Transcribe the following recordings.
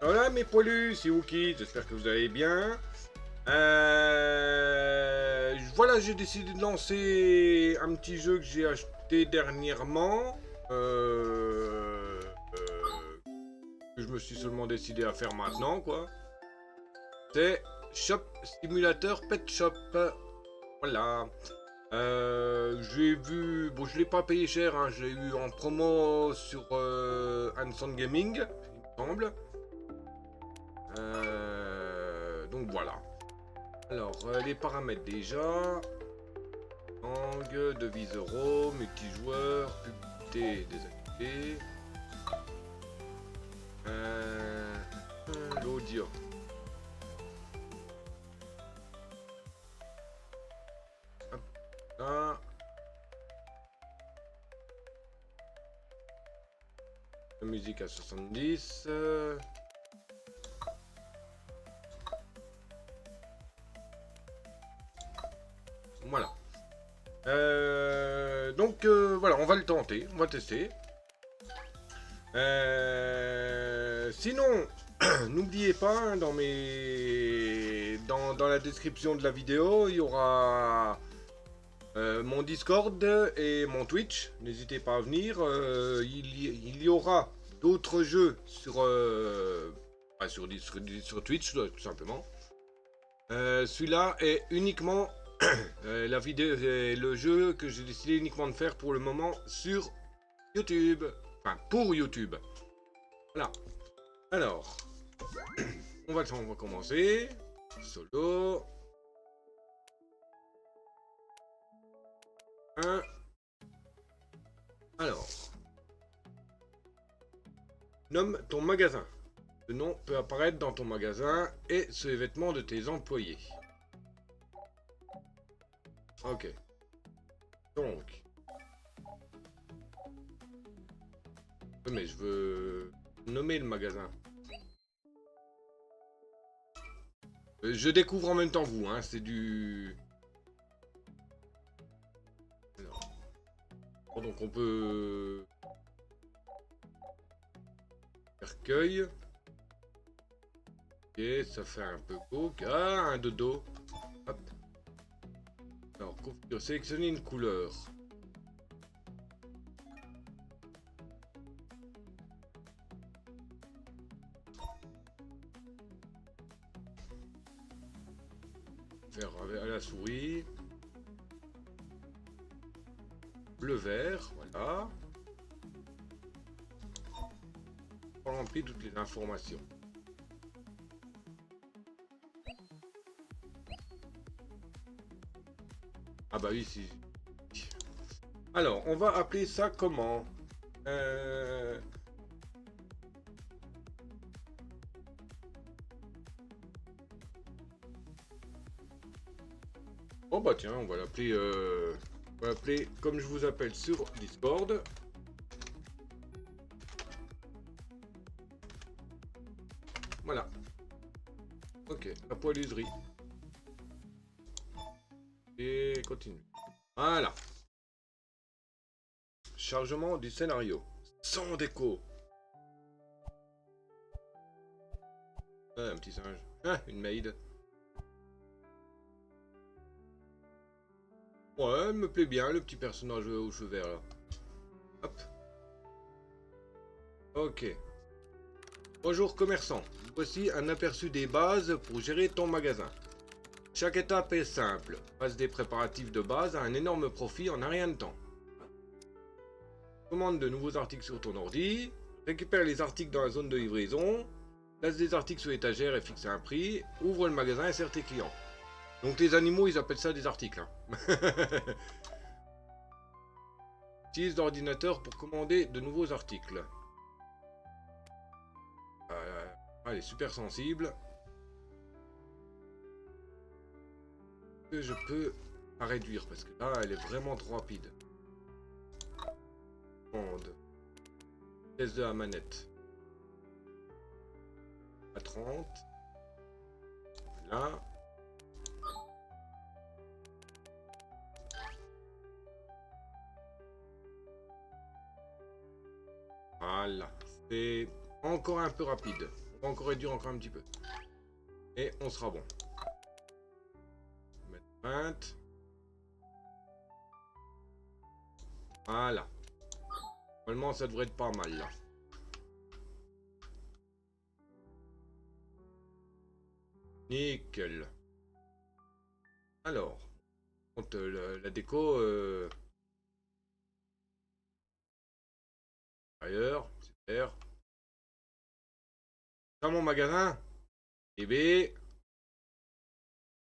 Voilà mes poilus, c'est Wookie, j'espère que vous allez bien. Voilà, j'ai décidé de lancer un petit jeu que j'ai acheté dernièrement. Que je me suis seulement décidé à faire maintenant, quoi. C'est Shop Simulator Pet Shop. Voilà. J'ai vu, bon, je l'ai pas payé cher, hein, je l'ai eu en promo sur Hanson Gaming, il me semble. Donc voilà. Alors, les paramètres déjà. Langue, devise euro, multijoueur, publicité désactivée. L'audio. Hop là. La musique à 70. Voilà. Voilà, on va le tenter, on va tester. Sinon, n'oubliez pas, hein, dans la description de la vidéo, il y aura mon Discord et mon Twitch. N'hésitez pas à venir. Il y aura d'autres jeux sur Twitch, tout simplement. Celui-là est uniquement la vidéo, le jeu que j'ai décidé uniquement de faire pour le moment sur YouTube. Enfin, pour YouTube. Voilà. Alors, on va commencer. Solo. 1. Alors, nomme ton magasin. Le nom peut apparaître dans ton magasin et sur les vêtements de tes employés. Ok. Donc. Mais je veux nommer le magasin. Je découvre en même temps vous, hein. C'est du... Alors. Bon, donc on peut... Cercueil. Ok, ça fait un peu beau. Ah, un dodo. Hop. Alors, sélectionner une couleur. Faire à la souris. Bleu vert, voilà. On remplit toutes les informations. Ah bah oui, si. Alors, on va appeler ça comment? Oh bah tiens, on va l'appeler comme je vous appelle sur Discord. Voilà. Ok, la poiluserie. Et continue. Voilà. Chargement du scénario. Sans déco. Ah, un petit singe. Ah, une maid. Ouais, elle me plaît bien, le petit personnage aux cheveux verts là. Hop. Ok. Bonjour commerçant. Voici un aperçu des bases pour gérer ton magasin. Chaque étape est simple. Passe des préparatifs de base à un énorme profit en un rien de temps. Commande de nouveaux articles sur ton ordi. Récupère les articles dans la zone de livraison. Place des articles sur l'étagère et fixe un prix. Ouvre le magasin et sert tes clients. Donc les animaux, ils appellent ça des articles. Hein. Utilise l'ordinateur pour commander de nouveaux articles. Elle est super sensible. Que je peux la réduire parce que là, elle est vraiment trop rapide. Commande. Test de la manette. À 30. Là. Voilà. C'est encore un peu rapide. va encore réduire encore un petit peu. Et on sera bon. Mettre 20. Voilà. Normalement, ça devrait être pas mal là. Nickel. Alors, la déco ailleurs, super. Dans mon magasin, eh bien,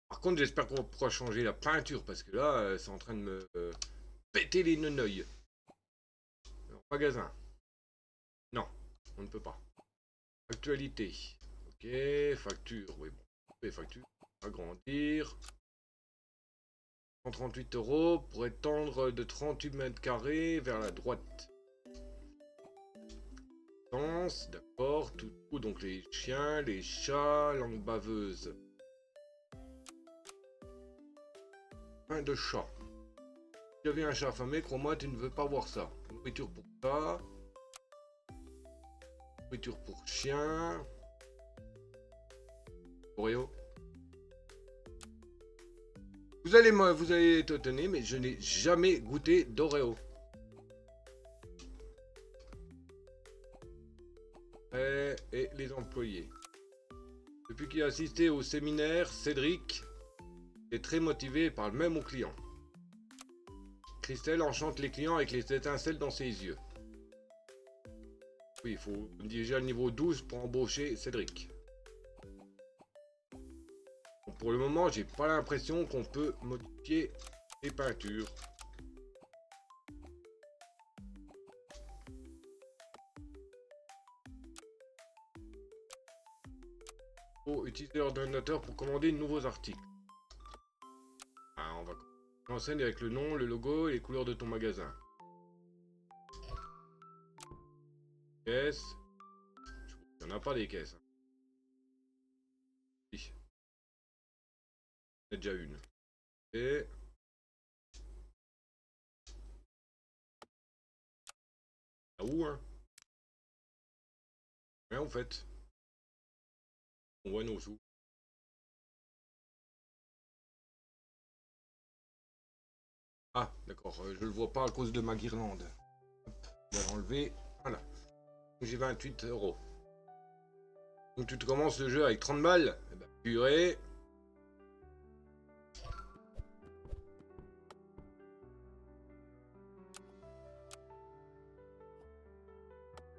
par contre, j'espère qu'on pourra changer la peinture parce que là, c'est en train de me péter les neneuils. Magasin. Non, on ne peut pas. Actualité. Ok, facture. Oui, bon. Les factures. Agrandir. 138 € pour étendre de 38 mètres carrés vers la droite. D'accord, tout. Donc les chiens, les chats, langue baveuse. Pain de chat. Si j'avais un chat affamé, crois-moi, tu ne veux pas voir ça. Nourriture pour chat. Nourriture pour chien. Oreo. Vous allez être étonné, mais je n'ai jamais goûté d'Oreo. Et les employés. Depuis qu'il a assisté au séminaire, Cédric est très motivé et parle même aux clients. Christelle enchante les clients avec les étincelles dans ses yeux. Oui, il faut déjà le niveau 12 pour embaucher Cédric. Bon, pour le moment, j'ai pas l'impression qu'on peut modifier les peintures. Utiliser l'ordinateur pour commander de nouveaux articles. Ah, on va commencer avec le nom, le logo et les couleurs de ton magasin. Caisse. Il n'y en a pas des caisses. Oui. Il y en a déjà une. Et... Ah où, hein? Rien, en fait. On voit nos sous. Ah, d'accord. Je le vois pas à cause de ma guirlande. Hop, on va l'enlever. Voilà. J'ai 28 €. Donc tu te commences le jeu avec 30 balles. Eh ben, purée.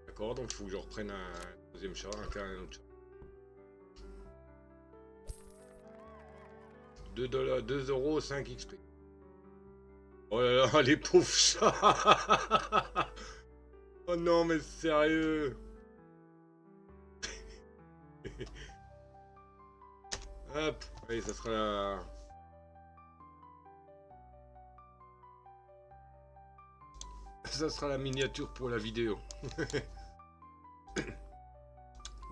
D'accord, donc il faut que je reprenne un deuxième chat, un autre chat. 2 €, 5 XP. Oh là là, les pauvres chats. Oh non, mais sérieux. Hop, allez, ça sera la... Ça sera la miniature pour la vidéo.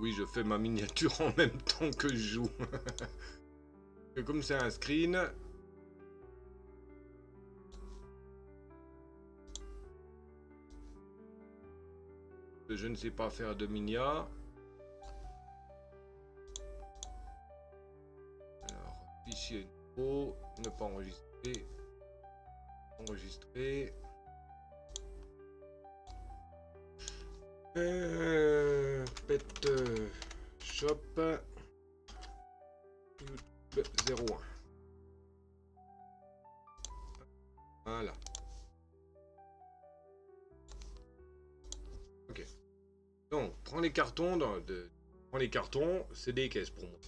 Oui, je fais ma miniature en même temps que je joue. Et comme c'est un screen... Je ne sais pas faire de minia. Alors, fichier nouveau, ne pas enregistrer. Enregistrer. Pet shop. YouTube 01. Voilà. Ok. Donc, prends les cartons prends les cartons, c'est des caisses pour moi.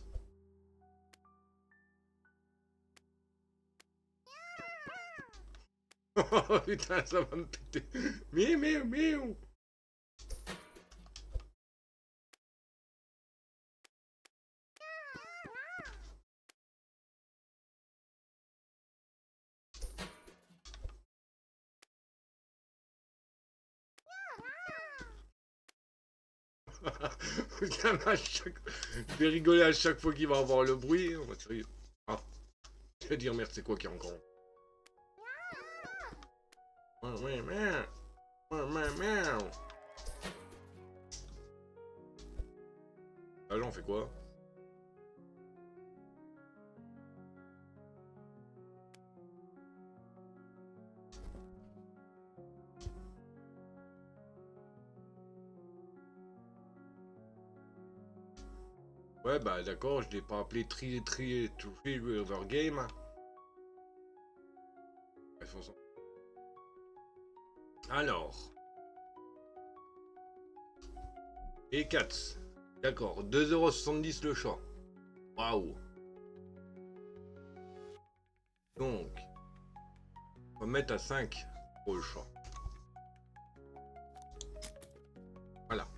Oh putain, ça va me péter. Miaou. Putain, je vais rigoler à chaque fois qu'il va avoir le bruit. On va sérieux. Ah, je vais dire merde, c'est quoi qui est encore. Là, j'en fais quoi? Ouais, bah d'accord, je l'ai pas appelé Tri River Game. Bref, alors. Et 4. D'accord, 2,70 € le chat. Waouh. Donc, on va mettre à 5 pour le chat. Voilà.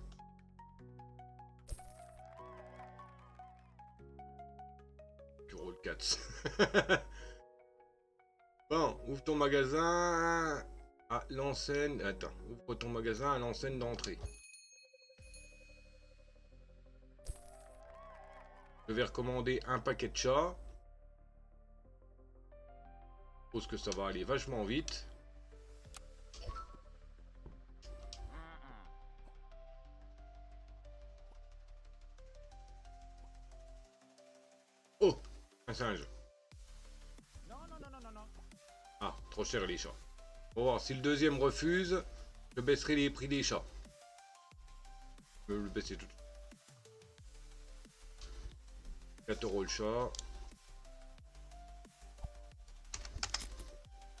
Tu roules 4. Bon, ouvre ton magasin à l'enseigne. Attends, ouvre ton magasin à l'enseigne d'entrée. Je vais recommander un paquet de chats. Je pense que ça va aller vachement vite. Oh, un singe. Ah, trop cher les chats. On va voir si le deuxième refuse, je baisserai les prix des chats. Je vais le baisser tout de suite. 4 € le chat.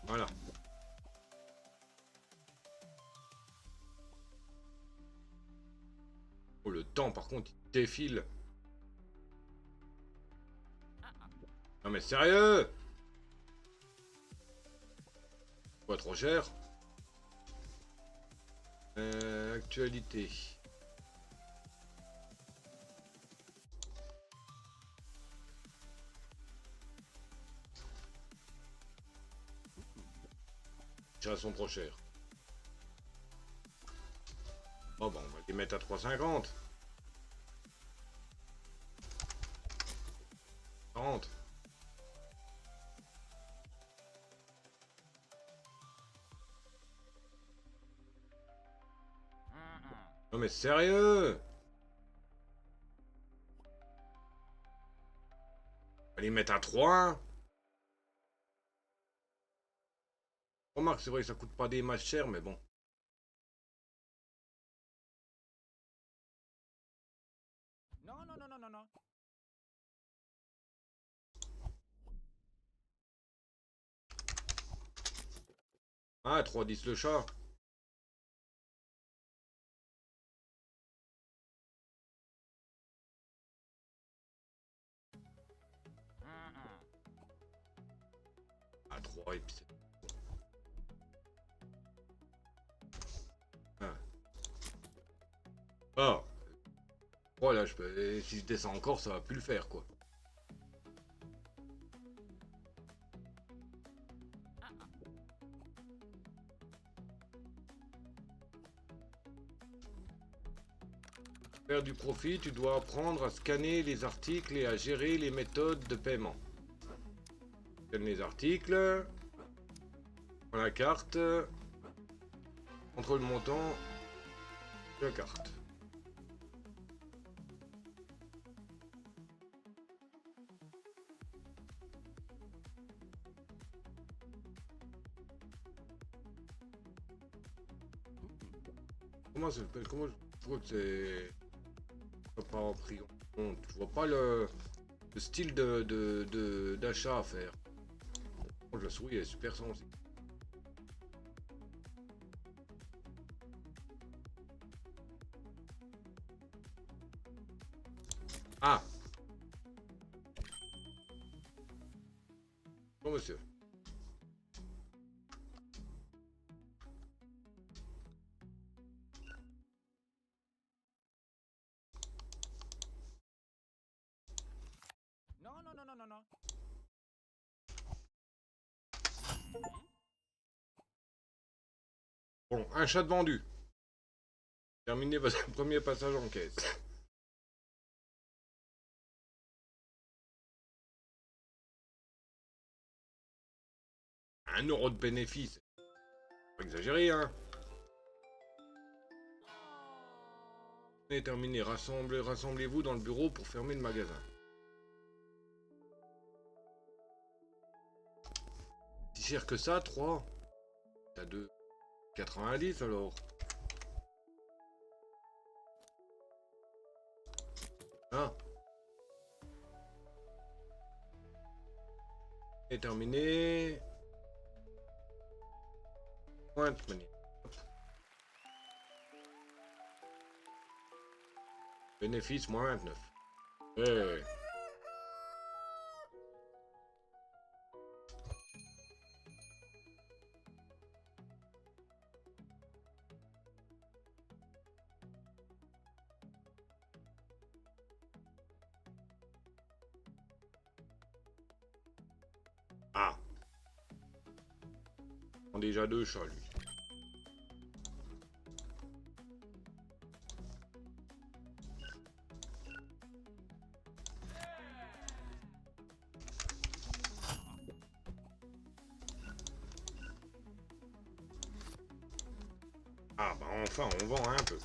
Voilà. Oh, le temps, par contre, il défile. Non mais sérieux? Pas trop cher. Actualité. Les chats sont trop chers. Oh bah on va les mettre à 3,50. 40. Non mais sérieux? On va les mettre à 3. Remarque, c'est vrai que ça coûte pas des masses chères, mais bon. Ah, 3,10 le chat. À 3 et puis c'est... Ah. Ah. Voilà, je peux... si je descends encore, ça va plus le faire, quoi. Pour faire du profit, tu dois apprendre à scanner les articles et à gérer les méthodes de paiement. Scanne les articles. Prends la carte. Entre le montant de la carte. Comment ça s'appelle? Comment je vois que c'est pas pris en compte? Je vois pas le style d'achat à faire. La souris elle est super sensible. Ah! Bon monsieur. Bon, un chat de vendu. Terminez votre premier passage en caisse. 1 € de bénéfice. Pas exagéré, hein. Et terminé. Rassemblez-vous dans le bureau pour fermer le magasin. Si cher que ça, 3. T'as 2,90 alors. Ah. Et terminé. Pointe manière. Bénéfice moins 29. Eh. Ah. On a déjà 2 chats lui. Ah bah enfin on vend un peu.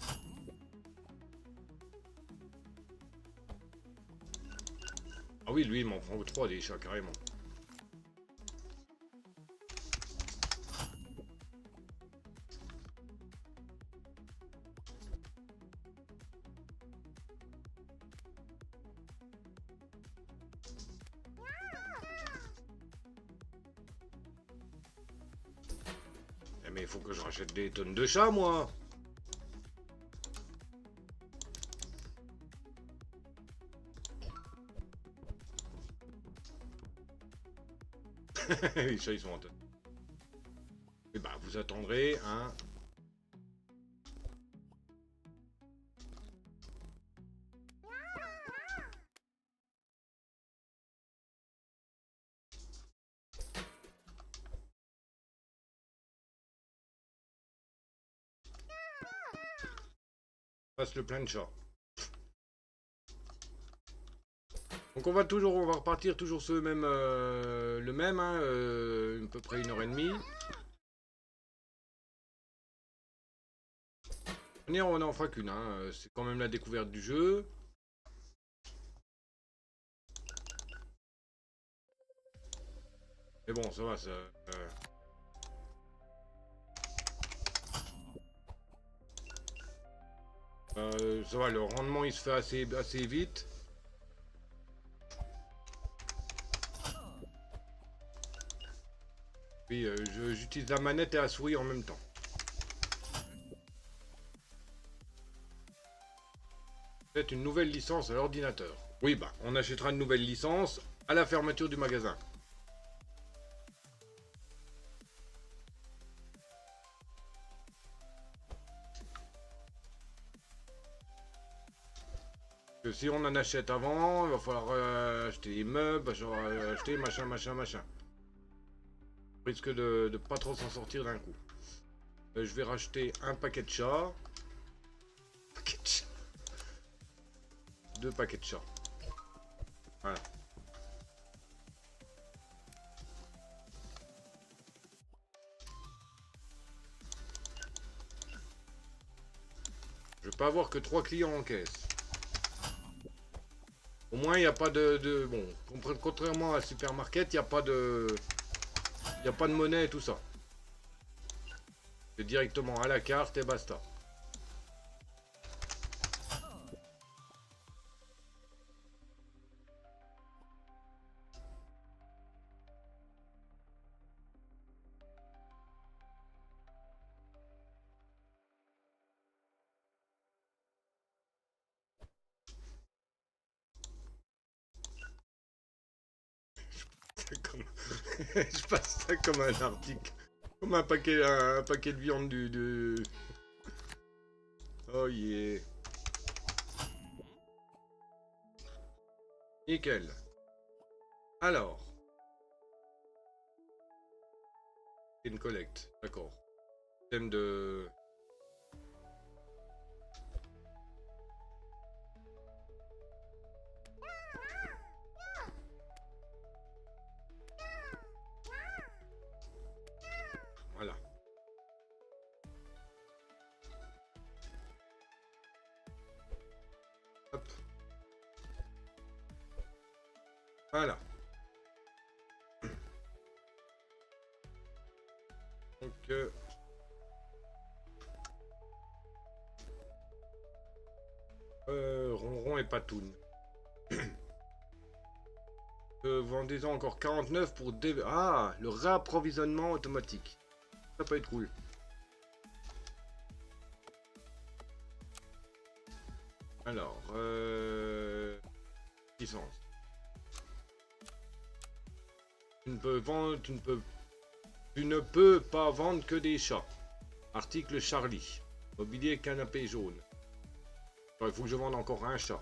Ah oui lui il m'en prend 3 des chats carrément. Eh mais il faut que je rachète des tonnes de chats moi. Les chats ils sont en tête. Et bah vous attendrez hein. Passe le plein de chats. Donc on va repartir toujours ce même, le même, hein, à peu près 1h30. On en fera qu'une, hein, c'est quand même la découverte du jeu. Mais bon, ça va, ça... ça va, le rendement il se fait assez vite. Puis j'utilise la manette et la souris en même temps. Peut-être une nouvelle licence à l'ordinateur. Oui, bah, on achètera une nouvelle licence à la fermeture du magasin. Que si on en achète avant, il va falloir acheter des meubles, acheter machin. On risque de pas trop s'en sortir d'un coup. Je vais racheter un paquet de chats. Paquet de chats. 2 paquets de chats. Voilà. Je vais pas avoir que 3 clients en caisse. Au moins, il n'y a pas bon, contrairement à un supermarket, il n'y a pas de... Il n'y a pas de monnaie et tout ça. C'est directement à la carte et basta. Je passe ça comme un article. Comme un paquet de viande Oh yeah. Nickel. Alors. Une collecte. D'accord. Thème de... Voilà. Voilà. Donc, Ronron et Patoun. Vendez-en encore 49 pour... Ah, le réapprovisionnement automatique. Ça peut être cool. Alors, licence. Tu ne peux pas vendre que des chats. Article Charlie. Mobilier canapé jaune. Alors, il faut que je vende encore un chat.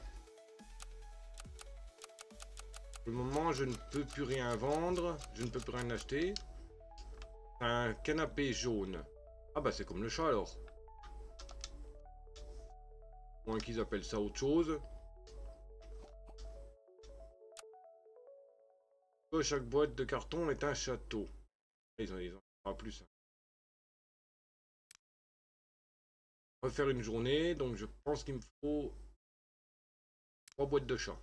Pour le moment, je ne peux plus rien vendre. Je ne peux plus rien acheter. Un canapé jaune. Ah bah c'est comme le chat alors. Moins qu'ils appellent ça autre chose. Chaque boîte de carton est un château. Ils ont pas plus. Refaire une journée, donc je pense qu'il me faut 3 boîtes de chat.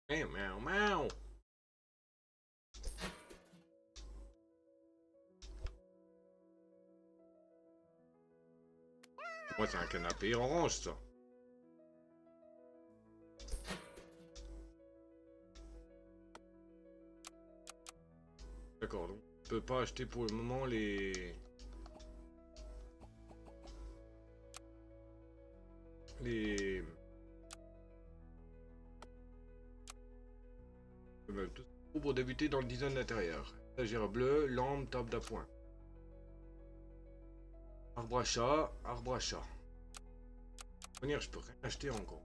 Miaou, miaou, miaou. Moi, c'est un canapé orange, ça. D'accord, donc je peux pas acheter pour le moment les... Tout pour débuter dans le design d'intérieur. Étagère bleue, lampe, table d'appoint. Arbre à chat, arbre à chat. Venir, je peux rien acheter encore.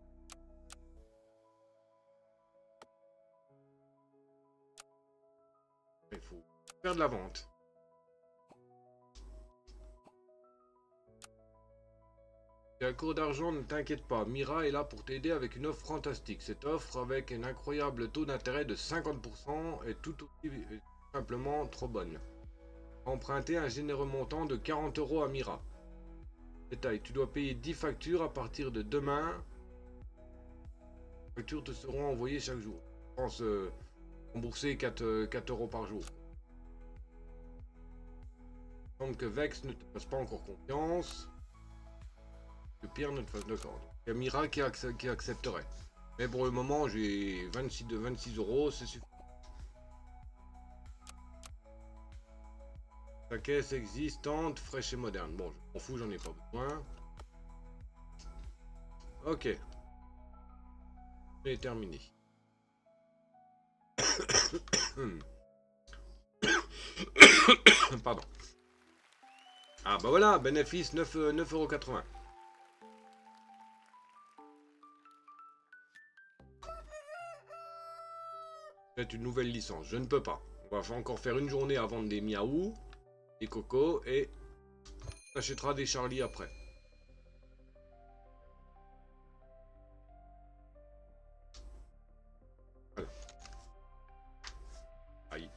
Il faut faire de la vente. Si à court d'argent, ne t'inquiète pas, Mira est là pour t'aider avec une offre fantastique. Cette offre, avec un incroyable taux d'intérêt de 50%, est tout aussi simplement trop bonne. Emprunter un généreux montant de 40 € à Mira. Détail, tu dois payer 10 factures à partir de demain. Les factures te seront envoyées chaque jour. Je pense rembourser 4 € par jour. Il semble que Vex ne te fasse pas encore confiance. Que Pierre ne te fasse de corde. Il y a Mira qui accepterait. Mais pour le moment, j'ai 26 €, c'est suffisant. La caisse existante, fraîche et moderne. Bon, je m'en fous, j'en ai pas besoin. Ok. C'est terminé. Pardon. Ah bah voilà, bénéfice 9,80 €. C'est une nouvelle licence, je ne peux pas. On va encore faire une journée à vendre des miaou, des cocos, et on achètera des Charlie après. Voilà. Aïe.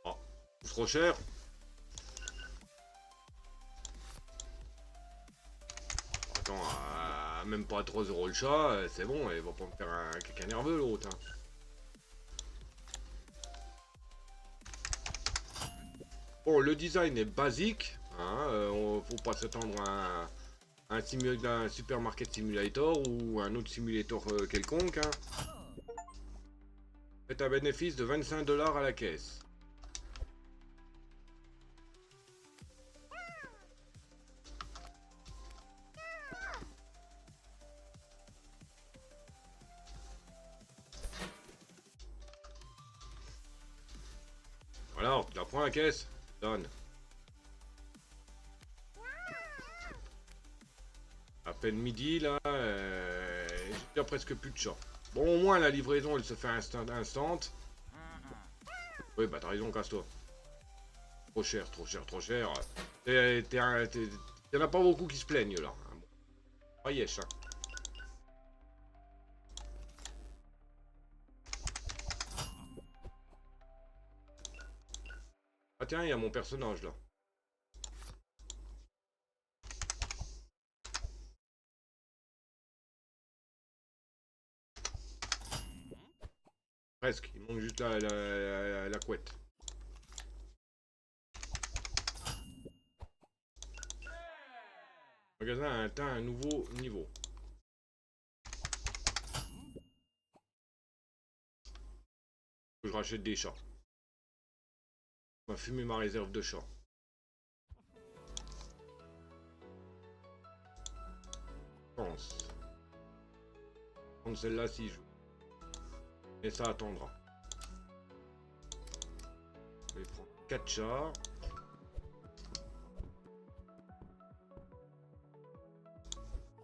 Oh, trop cher. Attends, même pas à 3 € le chat, c'est bon, il va pas me faire un caca nerveux l'autre. Hein. Bon, le design est basique, hein, faut pas s'attendre à un supermarket simulator ou un autre simulator quelconque. Hein. Faites un bénéfice de 25 $ à la caisse. Alors, tu la prends la caisse? Donne. À peine midi, là, j'ai déjà presque plus de chat. Bon, au moins, la livraison, elle se fait instant. Oui, bah t'as raison, casse-toi. Trop cher, trop cher, trop cher. Y'en a pas beaucoup qui se plaignent, là. Ah yes. Hein. Ah tiens, il y a mon personnage là. Presque, il manque juste la couette. Le magasin a atteint un nouveau niveau. Je rachète des chats. On va fumer ma réserve de chats. Je pense. Prendre celle-là si je veux. Mais ça attendra. Je vais prendre 4 chats.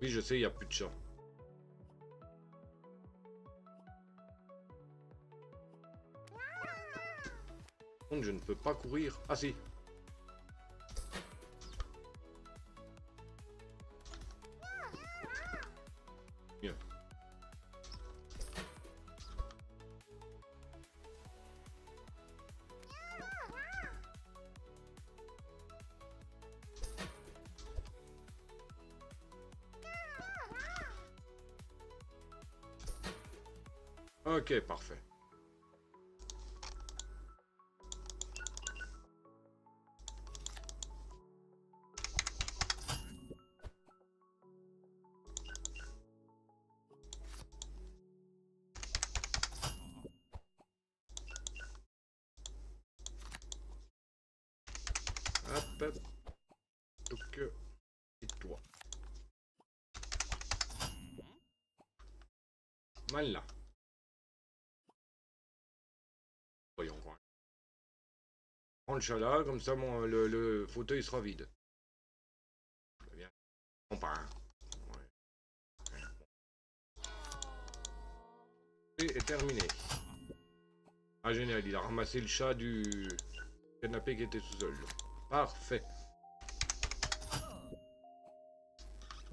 Oui, je sais, il n'y a plus de chats. Par contre, je ne peux pas courir. Ah si. Bien. Ok, parfait. Hop. Donc, et toi. Mal là. Voyons quoi. Prends le chat là, comme ça le fauteuil sera vide. Bien. Non, pas un. Ouais. Et terminé. Ah génial, il a ramassé le chat du canapé qui était tout seul. Parfait.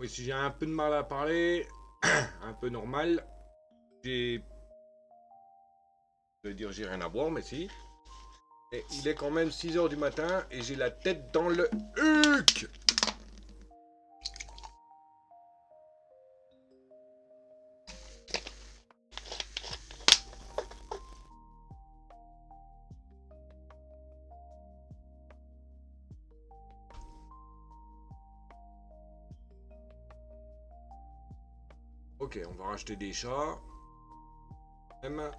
Oui, si j'ai un peu de mal à parler, un peu normal, j'ai... Je vais dire j'ai rien à boire, mais si. Et il est quand même 6 h du matin et j'ai la tête dans le huc. Ok, on va racheter des chats. Même.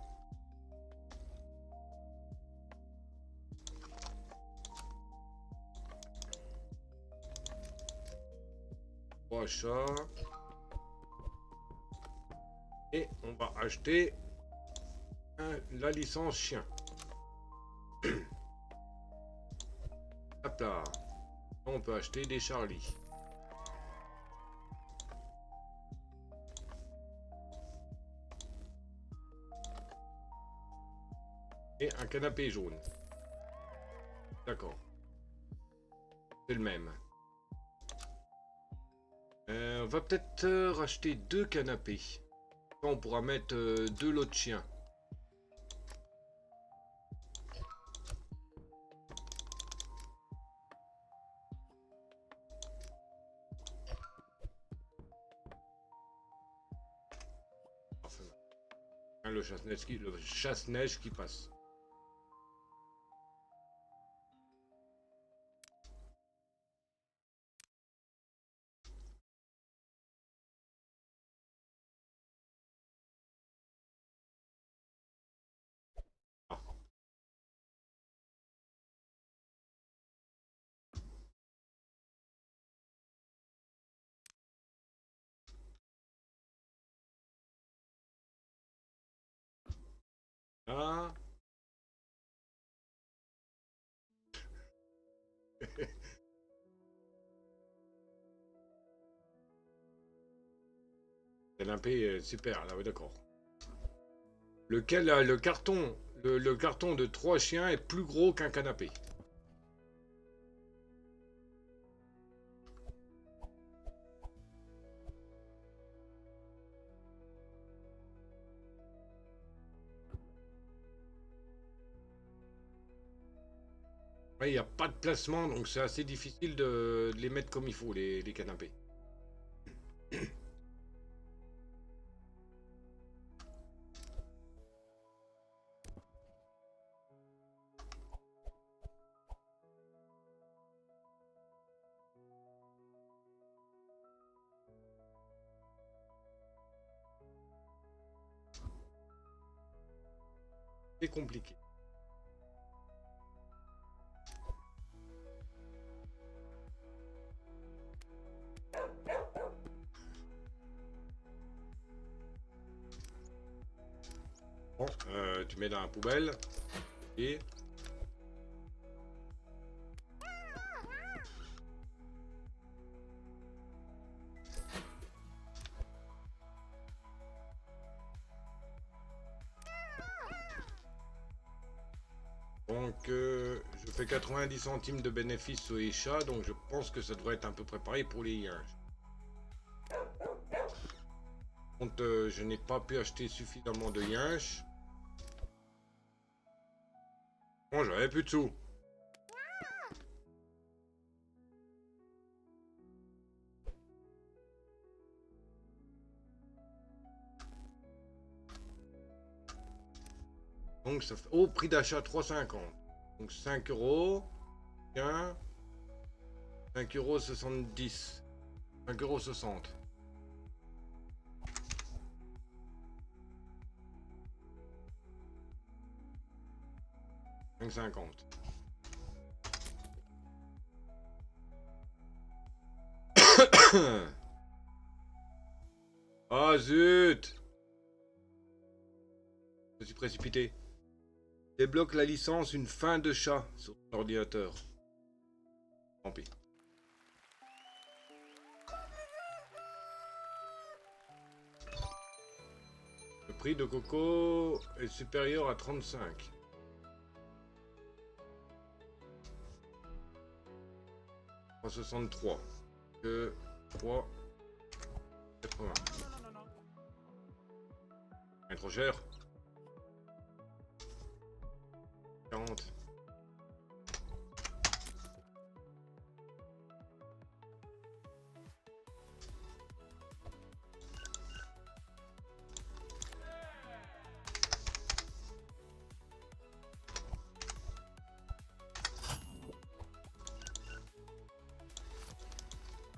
3 chats. Et on va acheter la licence chien. Hop là. On peut acheter des Charlie. Et un canapé jaune. D'accord. C'est le même. On va peut-être racheter 2 canapés. On pourra mettre 2 lots de chiens. Enfin, hein, le chasse-neige qui passe. Ah. Ah. Canapé, super, là, oui, d'accord. Lequel, le carton de 3 chiens est plus gros qu'un canapé. Ouais, il n'y a pas de placement, donc c'est assez difficile de les mettre comme il faut, les canapés. C'est compliqué. Bon, tu mets dans la poubelle. Et... Donc, je fais 90 centimes de bénéfices sur les chats, donc je pense que ça devrait être un peu préparé pour les yinches. Donc, je n'ai pas pu acheter suffisamment de yinches. Bon, j'avais plus de sous. Donc, ça fait... Oh, prix d'achat 3,50. Donc, 5 euros. Tiens. 5,70 €. 5,60 €. 5,50. Ah zut! Je suis précipité. Débloque la licence une fin de chat sur l'ordinateur. Tant pis. Le prix de coco est supérieur à 35. « 63. Que 3. 80. C'est trop cher. 40.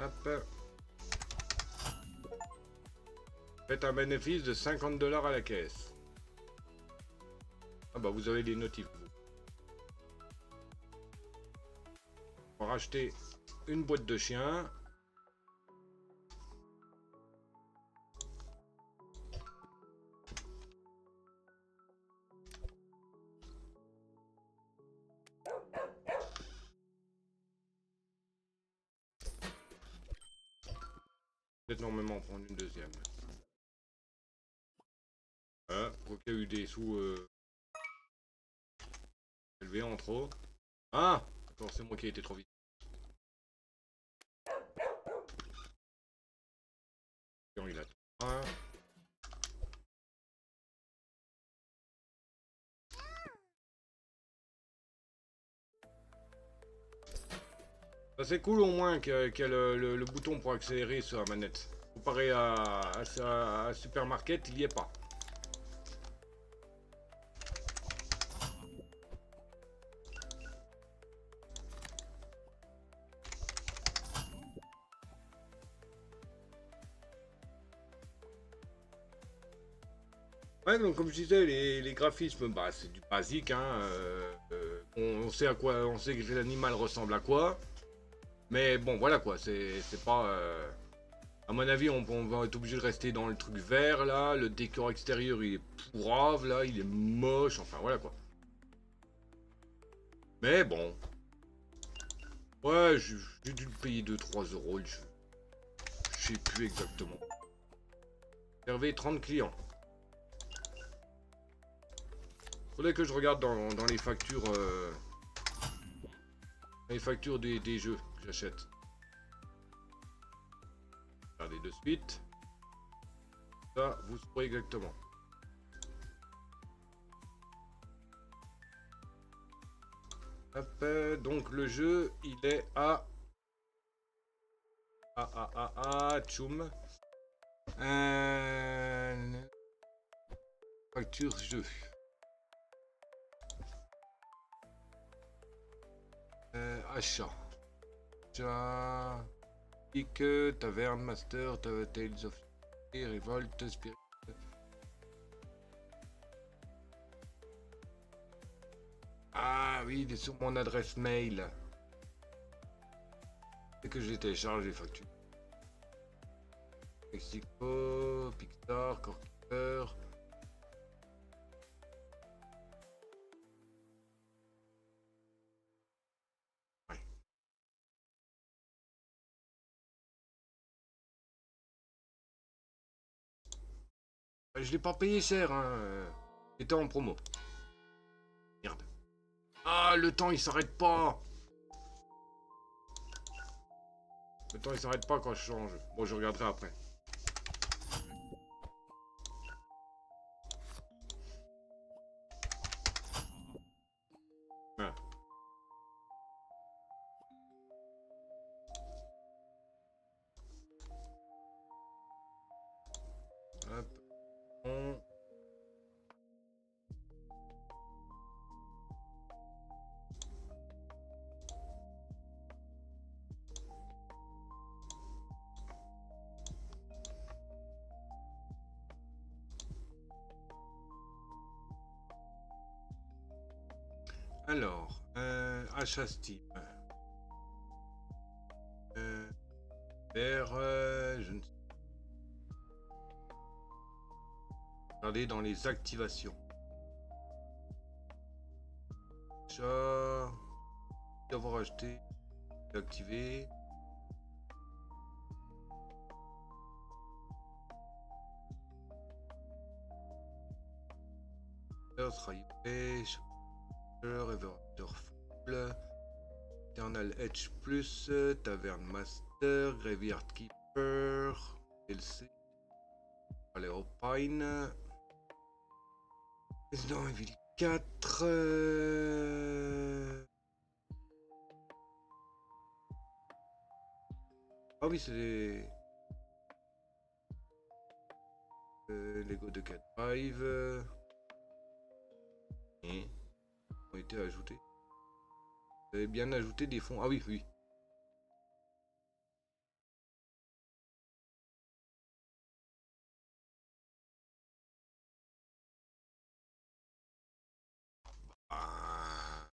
Hop. Faites un bénéfice de 50 $ à la caisse. Ah bah vous avez des notifs. On va racheter une boîte de chiens. Peut-être normalement prendre une deuxième. Au cas eu des sous élevés en trop. Ah! D'accord, c'est moi qui ai été trop vite. Il a un. Ça c'est cool au moins qu'il y a le bouton pour accélérer sur la manette. Comparé à Supermarket, il n'y est pas. Ouais, donc comme je disais, les graphismes, bah, c'est du basique, hein. On sait à quoi, on sait que l'animal ressemble à quoi. Mais bon, voilà quoi, c'est pas... à mon avis, on va être obligé de rester dans le truc vert, là. Le décor extérieur, il est pourrave, là. Il est moche, enfin, voilà quoi. Mais bon. Ouais, j'ai dû le payer 2-3 euros, je sais plus exactement. Servez 30 clients. Faudrait que je regarde dans les factures des jeux que j'achète. Regardez de suite. Ça, vous saurez exactement. Hop, donc le jeu, il est à... tchoum. Facture jeu. Achat. Achat. Pique, Taverne, Master, Tales of Revolt, Spirit. Ah oui, il est sur mon adresse mail. C'est que j'ai téléchargé facture. Mexico, Pixar, Corker. Ouais. Je l'ai pas payé cher, hein. C'était en promo. Merde. Ah, le temps il s'arrête pas. Le temps il s'arrête pas quand je change. Bon, je regarderai après. Ah. Hop. On... Alors, achat Steam. Vers, je ne sais. Regardez dans les activations. Achat. Avoir acheté. Activé. Page. Everafter Full. Eternal Edge Plus. Taverne Master. Graveyard Keeper. DLC. Allez, Opine. Resident Evil 4. Ah oui, c'est les... Lego de 4 Drive. Ont été ajoutés. Vous avez bien ajouté des fonds. Ah oui, oui. Ah,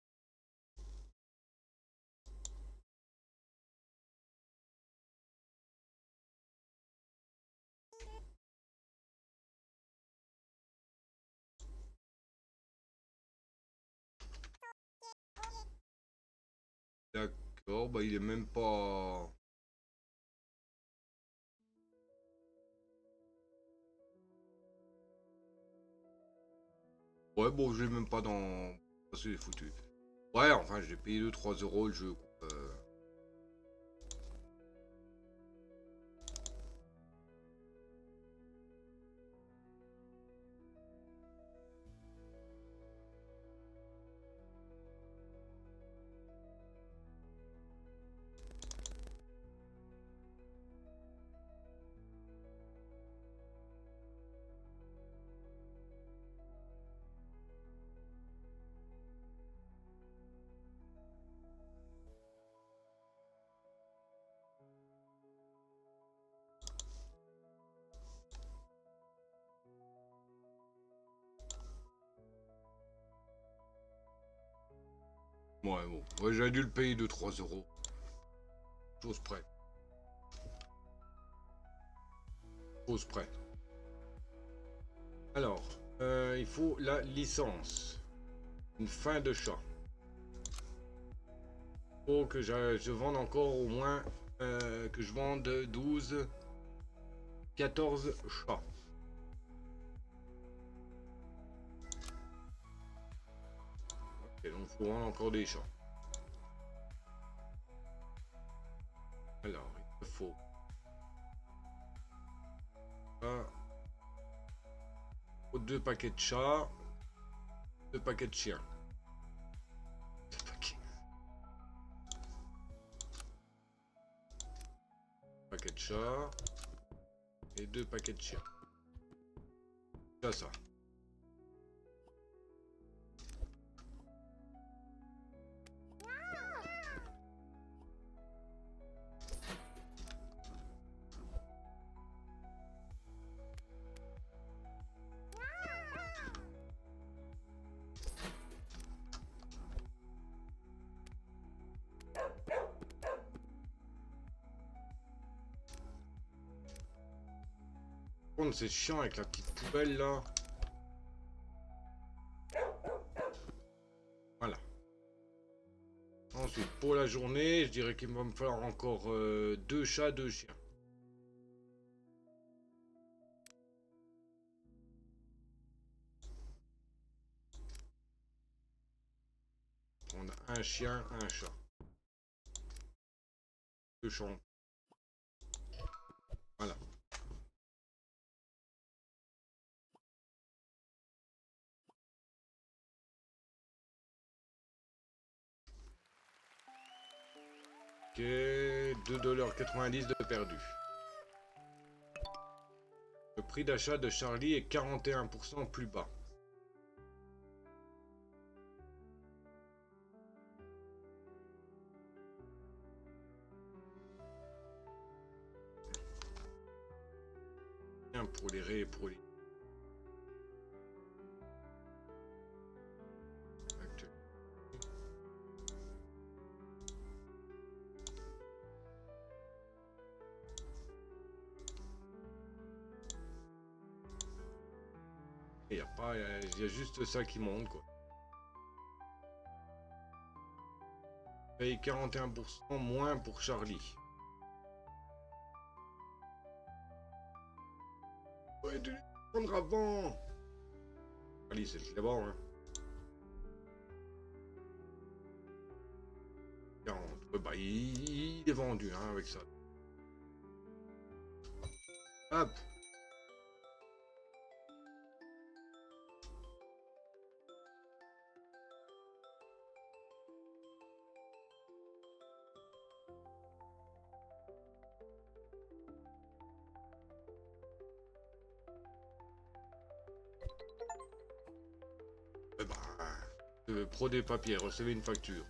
d'accord, bah il est même pas... Ouais, bon, je l'ai même pas dans... Ça c'est foutu. Ouais, enfin, j'ai payé 2-3 € le jeu. Ouais, bon. Ouais, j'aurais dû le payer 2-3 €. Chose près. Chose près. Alors, il faut la licence. Une fin de chat. Faut que je vende encore au moins... que je vende 12... 14 chats. Ok, donc faut vendre encore des chats. Alors, il faut... Ah, 2 paquets de chats. 2 paquets de chiens. 2 paquets. paquets de chats. Et 2 paquets de chiens. Là, ça. C'est chiant avec la petite poubelle là. Voilà. Ensuite, pour la journée, je dirais qu'il va me falloir encore 2 chats, 2 chiens. On a un chien, un chat. 2 chats. Voilà. Ok, 2,90$ de perdu. Le prix d'achat de Charlie est 41% plus bas. Bien pour les raies et pour les... Il y a juste ça qui monte quoi. Paye 41% moins pour Charlie. Ouais, de les prendre avant. Charlie, c'est d'abord, hein. 40. Ouais, bah, il est vendu, hein, avec ça. Hop. Pro des papiers, recevez une facture.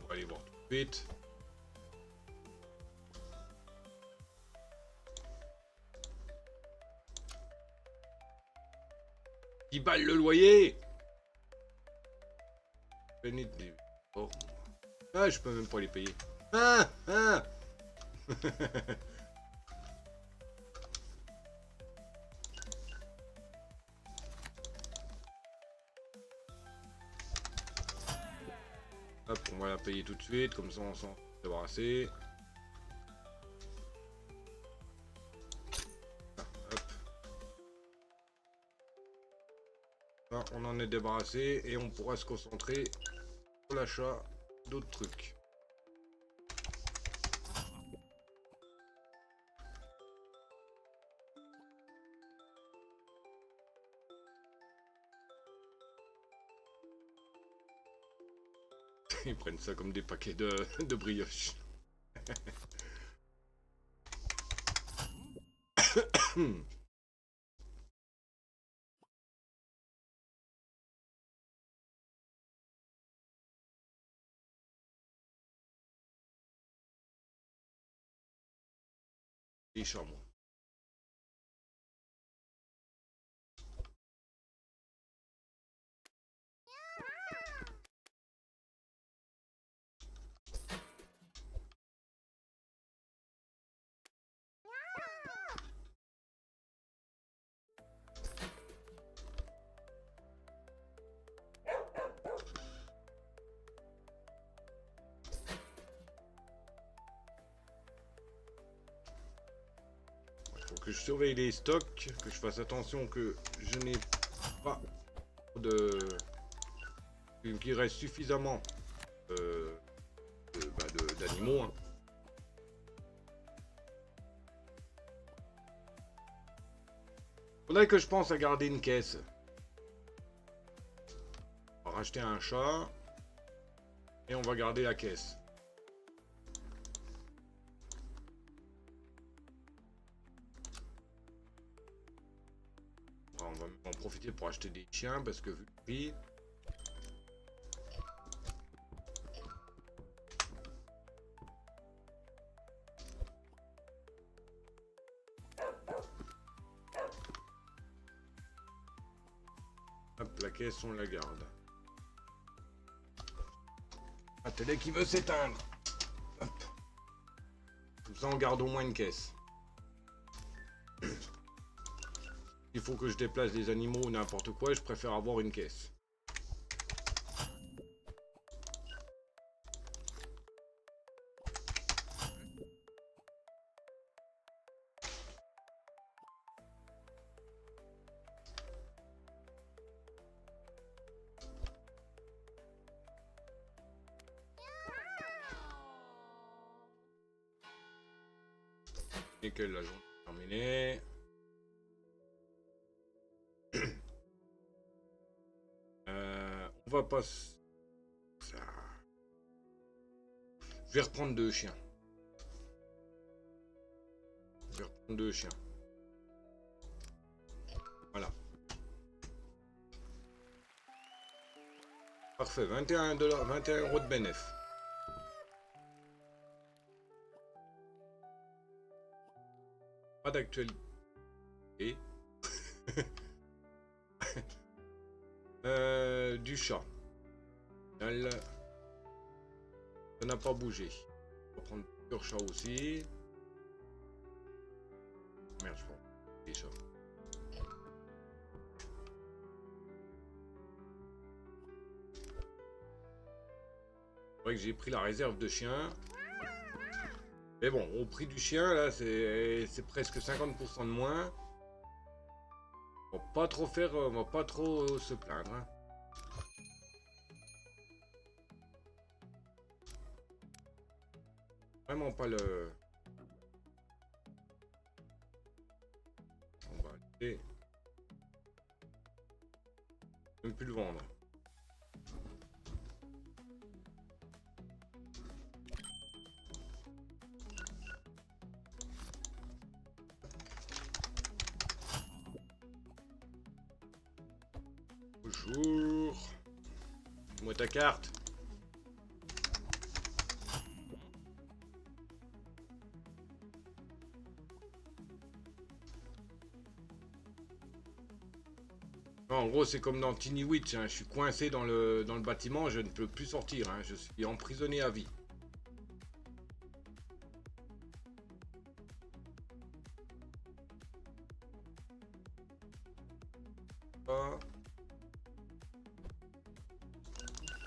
On va aller voir tout de suite. $10 le loyer. Oh. Ah, je peux même pas les payer. Ah, ah. Hop, on va la payer tout de suite, comme ça on s'en débarrasser. Hop. Là, on en est débarrassé et on pourra se concentrer sur l'achat d'autres trucs. Ils prennent ça comme des paquets de brioches. Et charmant. Faut que je surveille les stocks, que je fasse attention que je n'ai pas qu'il reste suffisamment d'animaux. Hein. Faudrait que je pense à garder une caisse. On va racheter un chat. Et on va garder la caisse. On va en profiter pour acheter des chiens parce que vu le prix. Hop, la caisse, on la garde. La télé qui veut s'éteindre. Hop. Comme ça, on garde au moins une caisse. Il faut que je déplace des animaux ou n'importe quoi, je préfère avoir une caisse. Nickel, la journée est terminée. On va pas... Je vais reprendre 2 chiens. Voilà. Parfait, 21 $, 21 € de bénéf. Pas d'actualité. Du chat. Ça n'a pas bougé. On va prendre plusieurs chats aussi. Merde, je prends des chats. C'est vrai que j'ai pris la réserve de chiens. Mais bon, au prix du chien, là, c'est presque 50% de moins. On va pas trop faire, on va pas trop se plaindre. Hein. Vraiment pas le... On va aller... Même plus le vendre. Bonjour. Dis-moi ta carte. En gros, c'est comme dans Tiny Witch, hein. Je suis coincé dans le bâtiment, je ne peux plus sortir, hein. Je suis emprisonné à vie. Ah.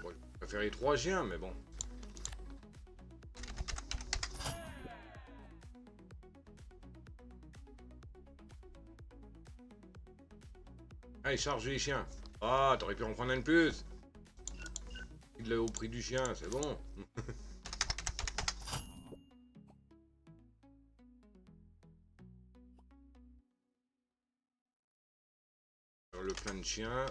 Bon, je préfère les 3 chiens, mais bon. Allez, charge les chiens. Ah, t'aurais pu en prendre un de plus. Il l'a au prix du chien, c'est bon. Alors, le plein de chiens.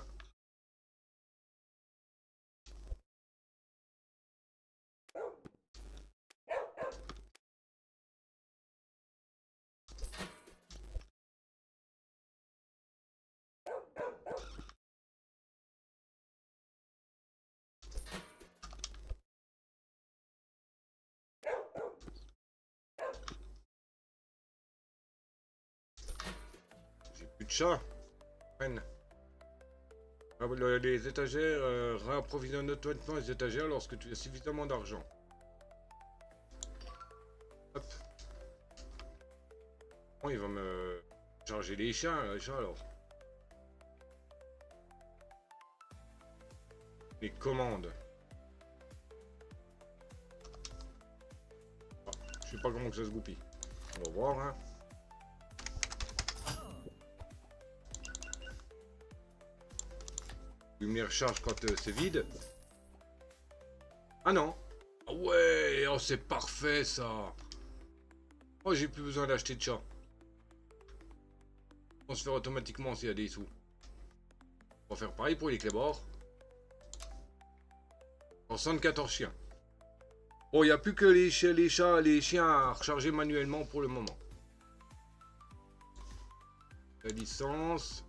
J'ai plus de chats. Peine. Les étagères, réapprovisionne automatiquement les étagères lorsque tu as suffisamment d'argent. Hop. Bon, il va me charger les chats alors. Les commandes. Ah, je sais pas comment que ça se goupille. On va voir, hein. Lumière recharge quand c'est vide. Ah non. Ah ouais, oh, c'est parfait ça. Oh, j'ai plus besoin d'acheter de chat. On se fait automatiquement s'il y a des sous. On va faire pareil pour les clébords. 74 chiens. Bon, il n'y a plus que les chats, les chiens à recharger manuellement pour le moment. La licence.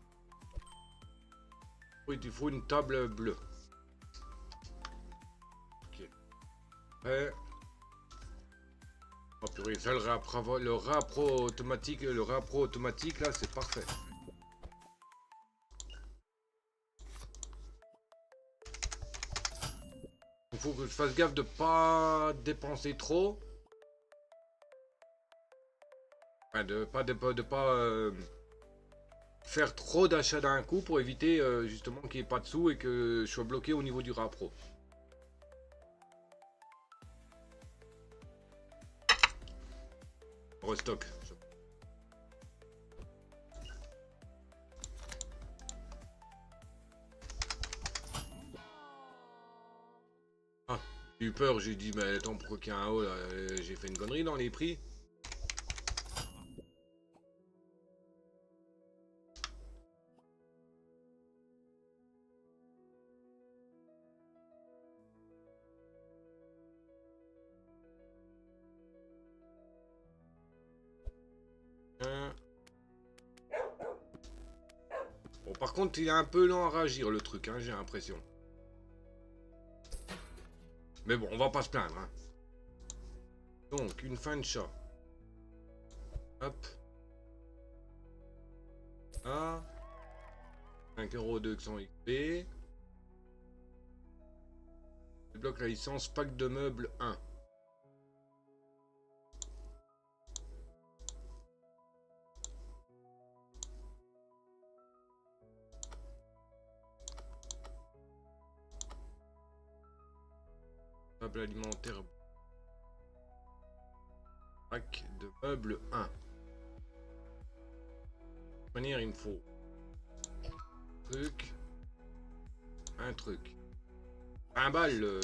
Oui, il faut une table bleue. Ok. Ouais. Oh purée, ça, le rappro automatique, là, c'est parfait. Il faut que je fasse gaffe de pas dépenser trop. Enfin, de pas faire trop d'achats d'un coup pour éviter justement qu'il n'y ait pas de sous et que je sois bloqué au niveau du rappro. Restock. Ah, j'ai eu peur, j'ai dit, mais attends, pourquoi qu'il y a un haut là? J'ai fait une connerie dans les prix. Hein. Bon, par contre, il est un peu lent à réagir le truc, hein, j'ai l'impression. Mais bon, on va pas se plaindre. Hein. Donc, une fin de chat. Hop. Ah. 5,2€ XP. Débloque la licence pack de meubles 1. Table alimentaire. Pack de meubles 1. De toute manière, il me faut un truc. Un balle.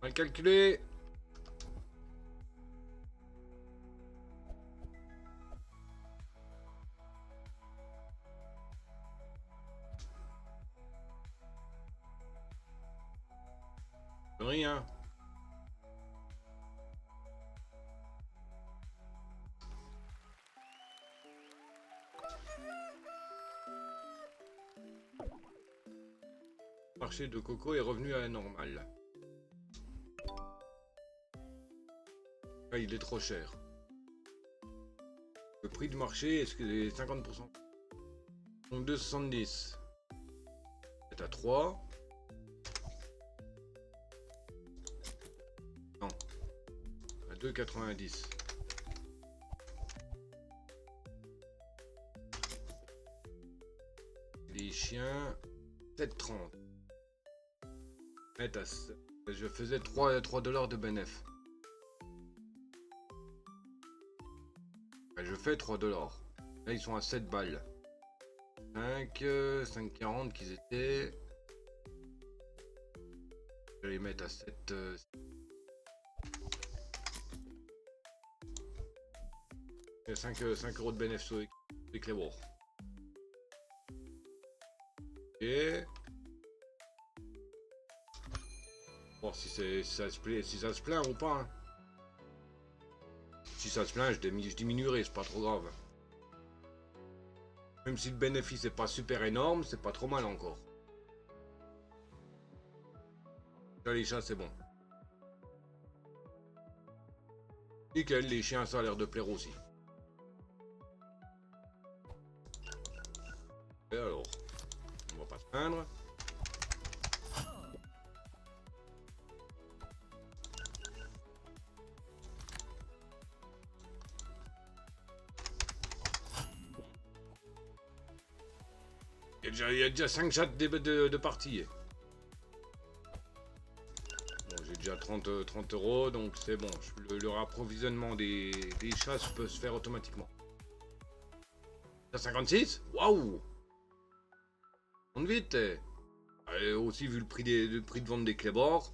Mal calculé. Rien. Le marché de coco est revenu à la normale. Ah, il est trop cher. Le prix du marché, est-ce que c'est 50%? Donc 2,70. C'est à 3. Non. À 2,90. Les chiens, 7,30. Je faisais 3 $ de bénéf. Je fais 3 $. Là, ils sont à 7 balles. 5,40 qu'ils étaient. Je vais les mettre à 7. 5 € de bénéfice avec les war. Ok. Voir si ça se plaint ou pas. Hein. Si ça se plaint, je diminuerai, c'est pas trop grave. Même si le bénéfice est pas super énorme, c'est pas trop mal encore. Là, les chats, c'est bon. Nickel, les chiens, ça a l'air de plaire aussi. Et alors, on va pas se plaindre. Il y a déjà 5 chats de partie. Bon, j'ai déjà 30 €, donc c'est bon. Le rapprovisionnement des chats peut se faire automatiquement. 56? Waouh! On vite! Aussi, vu le prix de vente des clébords.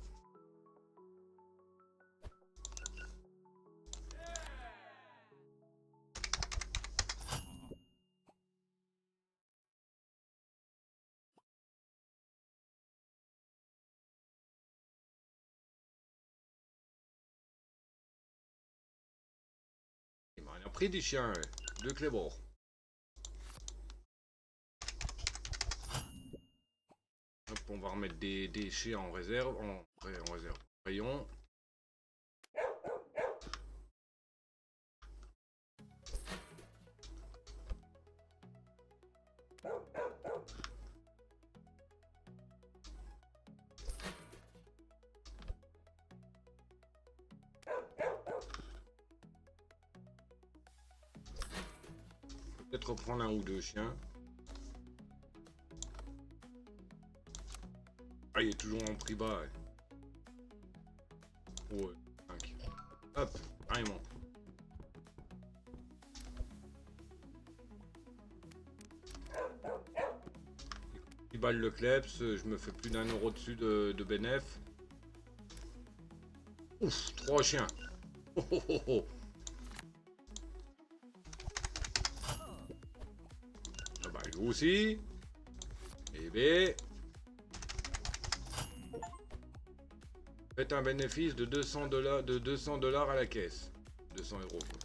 pris des chiens, ouais. 2 clébords. Hop, on va remettre des chiens en réserve. En réserve. Rayon. Peut-être reprendre un ou deux chiens. Ah, il est toujours en prix bas. Ouais. Ouais, 5. Hop, carrément. 10 balles le kleps, je me fais plus d'un euro dessus de bénéf. Ouf, 3 chiens. Oh, oh, oh, oh. Ah bah, lui aussi. Et B. Faites un bénéfice de 200 $, à la caisse. 200 euros. Quoi.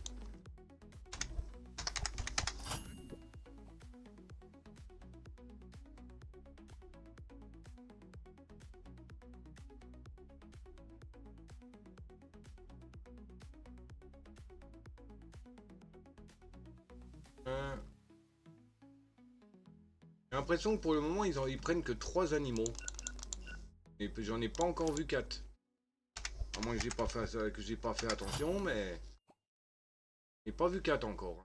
J'ai l'impression que pour le moment, ils prennent que 3 animaux. Et j'en ai pas encore vu 4. À moins que j'ai pas fait attention, mais... J'ai pas vu 4 encore.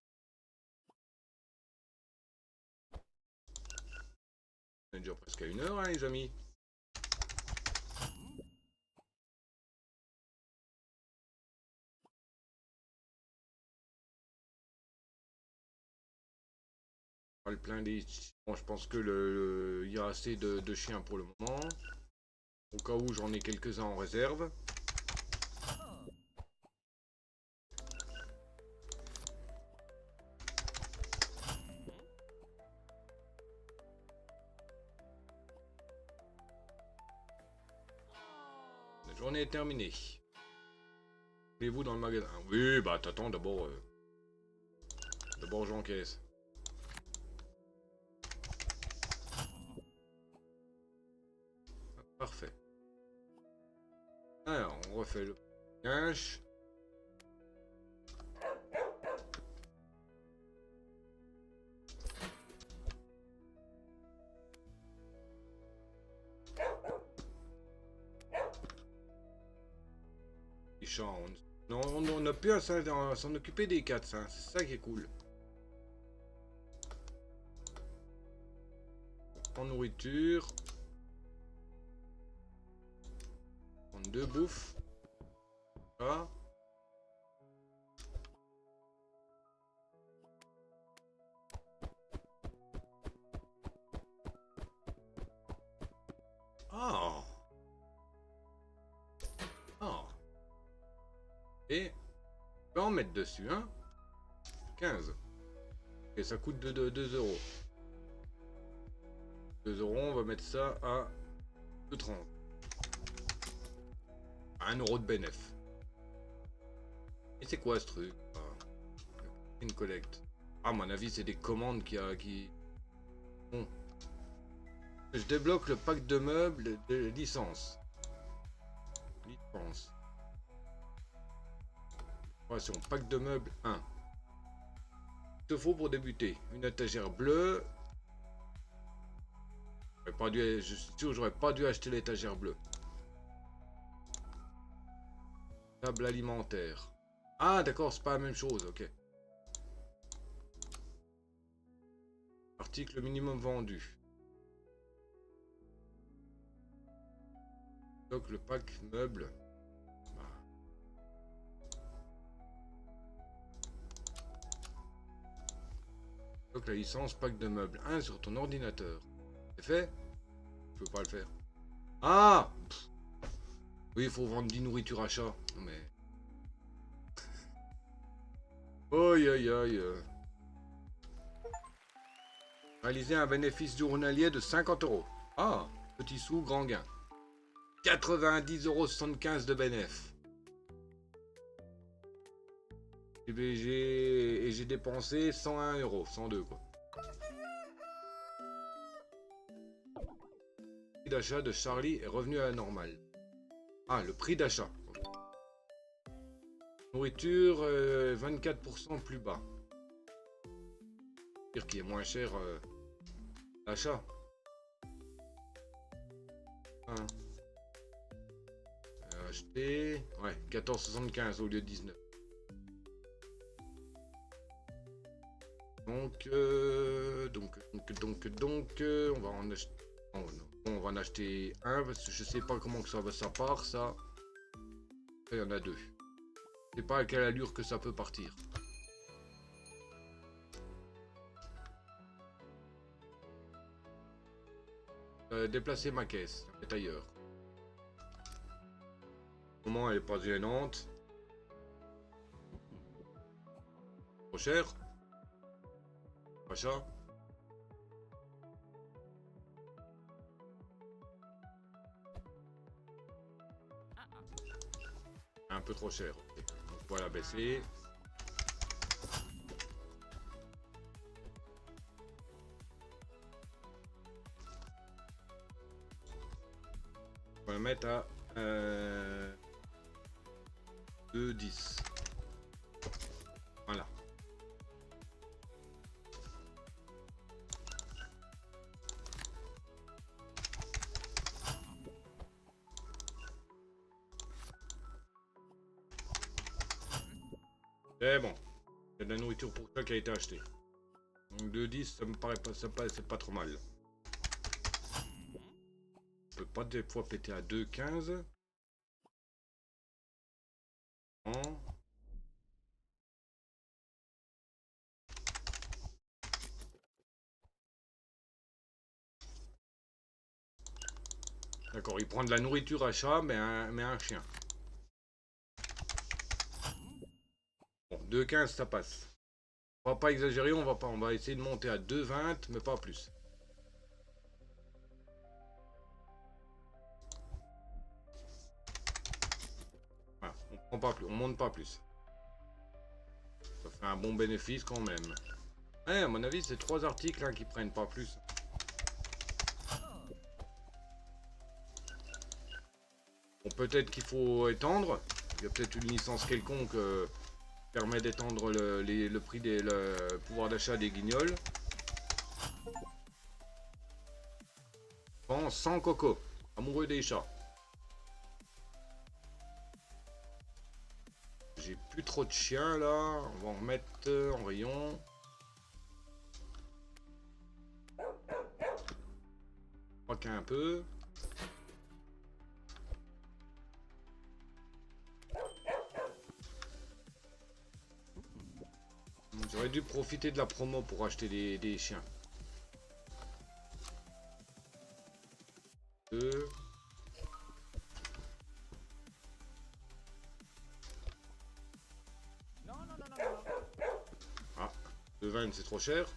On est déjà presque à 1 heure, hein, les amis. Le plein des... Bon, je pense que il y a assez de chiens pour le moment. Au cas où j'en ai quelques-uns en réserve. La journée est terminée. Voulez-vous dans le magasin? Oui, bah t'attends d'abord. D'abord j'encaisse. Parfait. Alors, on refait le cache. Les champs, on a pu s'en occuper des 4, hein. C'est ça qui est cool. En nourriture. Prendre 2 bouffes. Là. Ah. Ah. Et on peut en mettre dessus, hein. 15. Et ça coûte 2 euros. 2 euros, on va mettre ça à 2,30. 1 euro de bénéf. Et c'est quoi ce truc? Une collecte. À mon avis, c'est des commandes qui... Bon. Je débloque le pack de meubles de licence. Licence. Opération pack de meubles 1. Il te faut pour débuter une étagère bleue. Je suis sûr, j'aurais pas dû acheter l'étagère bleue. Table alimentaire. Ah d'accord, c'est pas la même chose, ok. Article minimum vendu. Donc le pack meuble. Donc la licence pack de meubles 1 sur ton ordinateur. C'est fait? Je peux pas le faire. Ah! Pff. Oui, il faut vendre 10 nourritures à chat. Non mais... Aïe aïe aïe. Réaliser un bénéfice journalier de 50 euros. Ah! Petit sou, grand gain. 90,75 € de bénéf. Et j'ai dépensé 101 euros, 102 quoi. Le prix d'achat de Charlie est revenu à la normale. Ah, le prix d'achat. Nourriture, 24% plus bas. C'est-à-dire qu'il est moins cher l'achat. Hein. Acheter. Ouais, 14,75 au lieu de 19. Donc, on va en acheter. Oh, on va en acheter un parce que je sais pas comment que ça part ça. Il y en a deux. Je sais pas à quelle allure que ça peut partir. Déplacer ma caisse, la mettre ailleurs. Comment elle est pas gênante. Trop cher. Achat. Un peu trop cher. Okay. Donc voilà, baisser. On va le mettre à 2,10. Voilà. C'est bon. Il y a de la nourriture pour ça qui a été acheté. Donc 2,10, ça me paraît pas, c'est pas trop mal. On peut pas des fois péter à 2,15. Non. D'accord, il prend de la nourriture à chat, mais un chien. Bon, 2,15 ça passe. On va pas exagérer, on va essayer de monter à 2,20, mais pas plus. Voilà, on prend pas plus, on monte pas plus. Ça fait un bon bénéfice quand même. Ouais, à mon avis, c'est 3 articles hein, qui prennent pas plus. Bon, peut-être qu'il faut étendre. Il y a peut-être une licence quelconque qui permet d'étendre le prix le pouvoir d'achat des guignols. Bon, sans coco. Amoureux des chats. J'ai plus trop de chiens là. On va en remettre en rayon. Je crois qu'il y a un peu. J'aurais dû profiter de la promo pour acheter des chiens. 2. Ah, 2,20 c'est trop cher.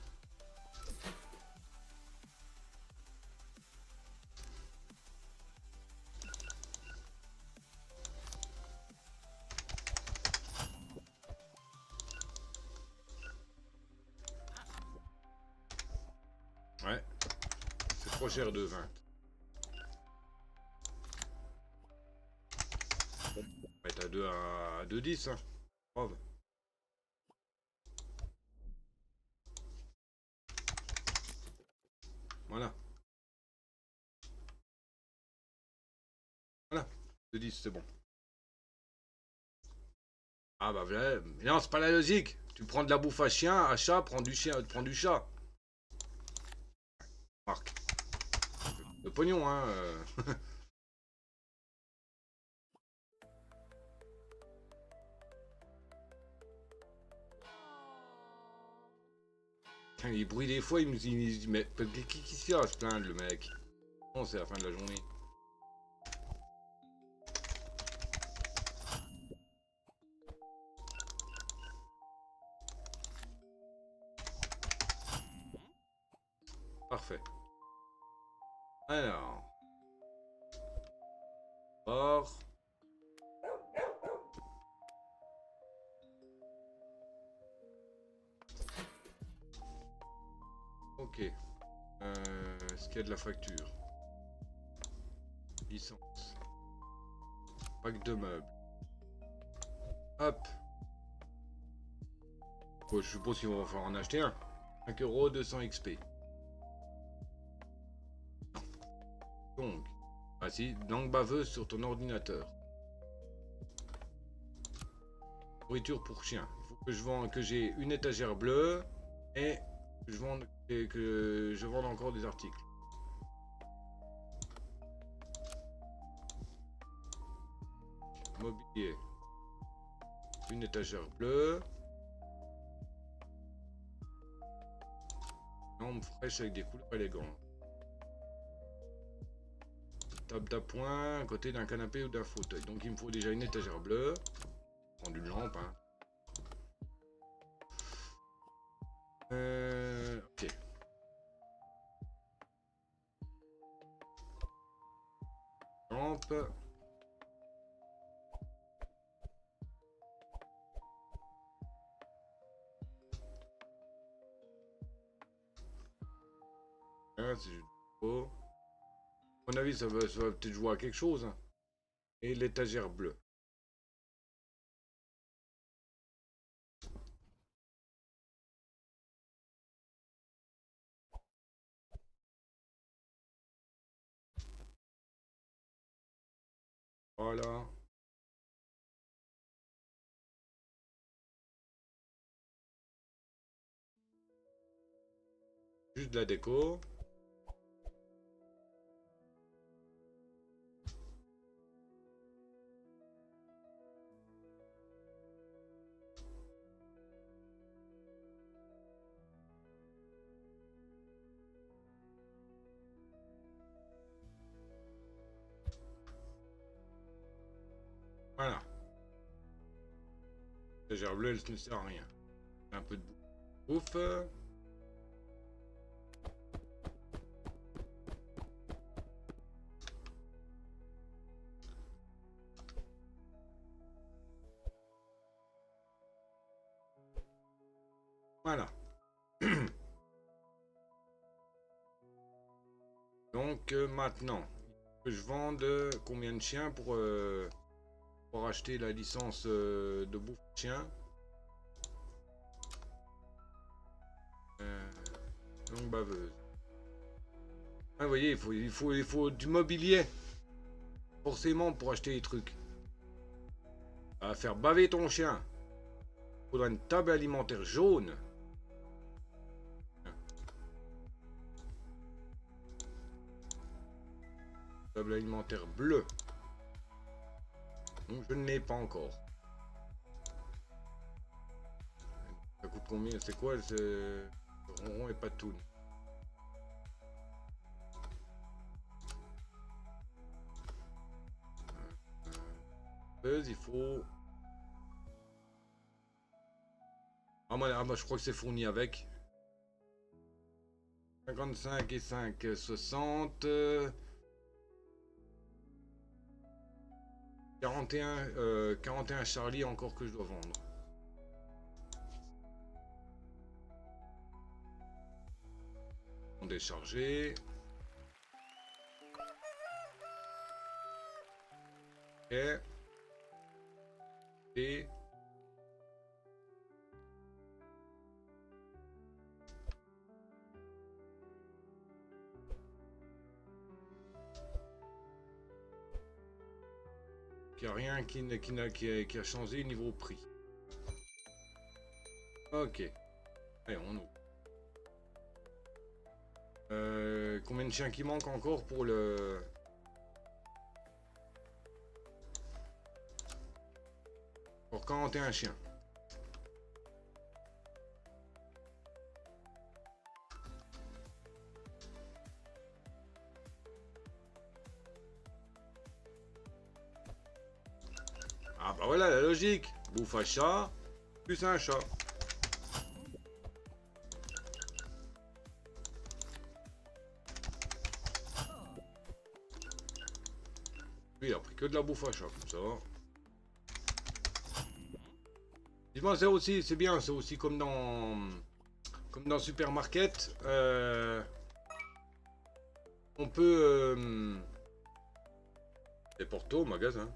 Ouais, c'est trop cher 2,20. On va être à 2,10 hein. Grave. Voilà. Voilà. 2,10 c'est bon. Ah bah voilà. Mais non, c'est pas la logique. Tu prends de la bouffe à chien, à chat, prends du chien, prends du chat. Marc. Le pognon, hein. Il bruit des fois, il me dit, mais qui s'y a se plaindre, le mec. Bon, c'est la fin de la journée. Parfait. Alors. Or. Ok. Est-ce qu'il y a de la facture? Licence. Pack de meubles. Hop. Bon, je suppose qu'ils vont falloir en acheter un. 5 euros, 200 XP. Donc. Ah si, langue baveuse sur ton ordinateur. Nourriture pour chien. Il faut que je vende, que j'ai une étagère bleue et que je vende encore des articles. Mobilier. Une étagère bleue. Lampe fraîche avec des couleurs élégantes. Table d'appoint à côté d'un canapé ou d'un fauteuil. Donc il me faut déjà une étagère bleue. Prendre une lampe, hein. Ok. Lampe. Hein, c'est juste beau. À mon avis, ça va peut-être jouer à quelque chose, hein. Et l'étagère bleue. Voilà. Juste de la déco. Voilà. L'étagère bleue, elle ne sert à rien. Un peu de bouffe. Voilà. Donc maintenant, que je vende combien de chiens pour acheter la licence de bouffe de chien. Langue baveuse. Ah, vous voyez, il faut du mobilier. Forcément pour acheter les trucs. Ça va faire baver ton chien. Il faudra une table alimentaire jaune. Table alimentaire bleue. Donc je ne l'ai pas encore. Ça coûte combien? C'est quoi ce ronron et patoune? Il faut... je crois que c'est fourni avec. 55 et 5, 60. 41 Charlie encore que je dois vendre. On déchargé. Ok. Et... Il n'y a rien qui a changé niveau prix. Ok. Allez, on ouvre. Combien de chiens qui manquent encore pour le... Pour 41 chiens. Ah bah voilà la logique. Bouffe à chat, plus un chat. Lui il a pris que de la bouffe à chat, comme ça. Dis-moi c'est aussi, c'est bien, c'est aussi comme comme dans Supermarket, on peut... les portos au magasin.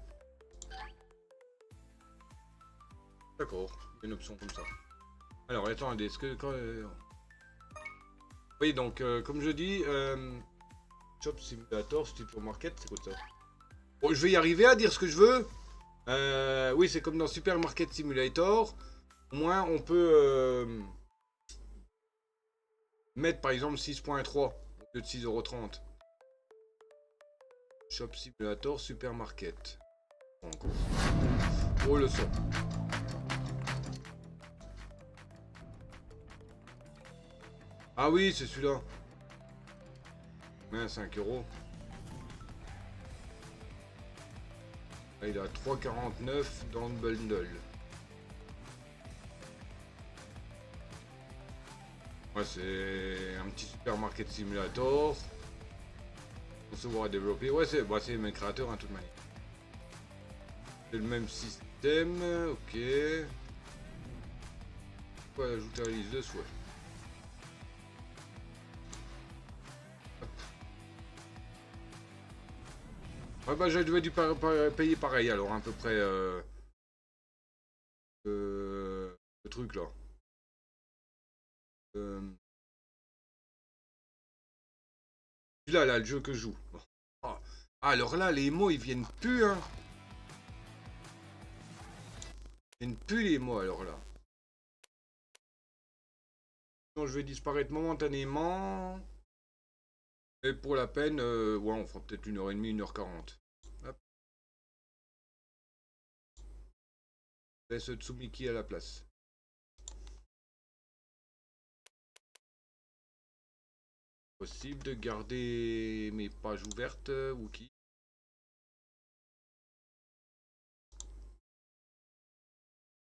D'accord, une option comme ça. Alors, attendez, est-ce que... Oui, donc, comme je dis, Shop Simulator, Supermarket, c'est quoi ça? Bon, je vais y arriver à dire ce que je veux. Oui, c'est comme dans Supermarket Simulator. Au moins, on peut mettre par exemple 6.3 au lieu de 6,30 €. Shop Simulator Supermarket. Encore. Oh, le son. Ah oui, c'est celui-là. Ouais, 5 €. Ah, il a 3,49 dans le bundle. Ouais, c'est un petit Supermarket Simulator. Concevoir et développer. Ouais, c'est les mêmes créateurs, hein, toute manière. C'est le même système. Ok. Pourquoi ajouter à la liste de souhaits? Ouais, bah, j'avais dû payer pareil, alors, à peu près. Le truc là. Là, le jeu que je joue. Ah, alors là, les mots, ils viennent plus, hein. Ils viennent plus les mots, alors là. Donc, je vais disparaître momentanément. Et pour la peine, ouais, on fera peut-être 1h30, 1h40. Hop. Laisse Tsumiki à la place. Possible de garder mes pages ouvertes, Wookie.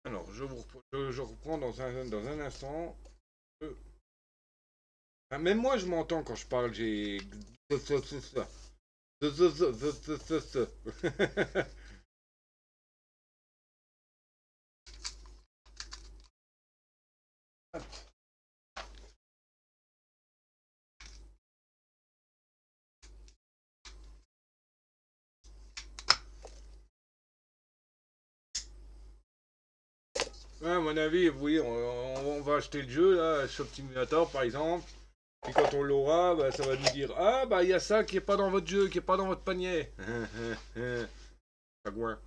Alors, je reprends dans un instant. Ah, même moi, je m'entends quand je parle, j'ai... Ouais, à mon avis, oui, on va acheter le jeu, là, Shop Simulator, par exemple. Et quand on l'aura, bah, ça va nous dire: ah, bah, il y a ça qui est pas dans votre jeu, qui est pas dans votre panier. Sagouin.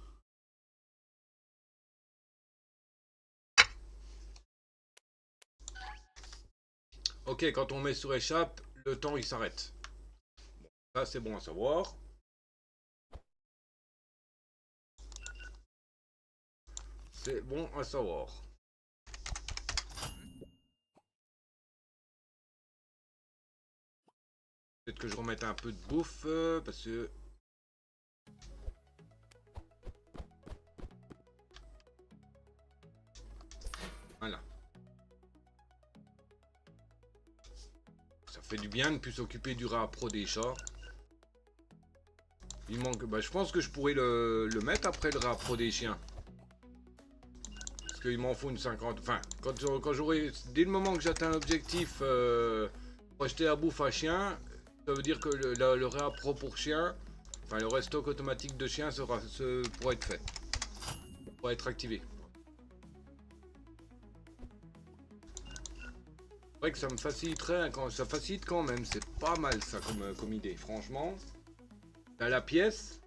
Ok, quand on met sur échappe, le temps il s'arrête. Bon, ça c'est bon à savoir. C'est bon à savoir. Peut-être que je remette un peu de bouffe, parce que... Voilà. Ça fait du bien de ne plus s'occuper du réappro des chats. Il manque... Bah, je pense que je pourrais le mettre après le réappro des chiens. Parce qu'il m'en faut une 50... Enfin, quand j'aurai... Dès le moment que j'atteins l'objectif pour acheter la bouffe à chien, ça veut dire que le réappro pour chien, enfin le restock automatique de chien pourra être fait. Pourra être activé. C'est vrai que ça me faciliterait, ça facilite quand même, c'est pas mal ça comme idée, franchement. T'as la pièce.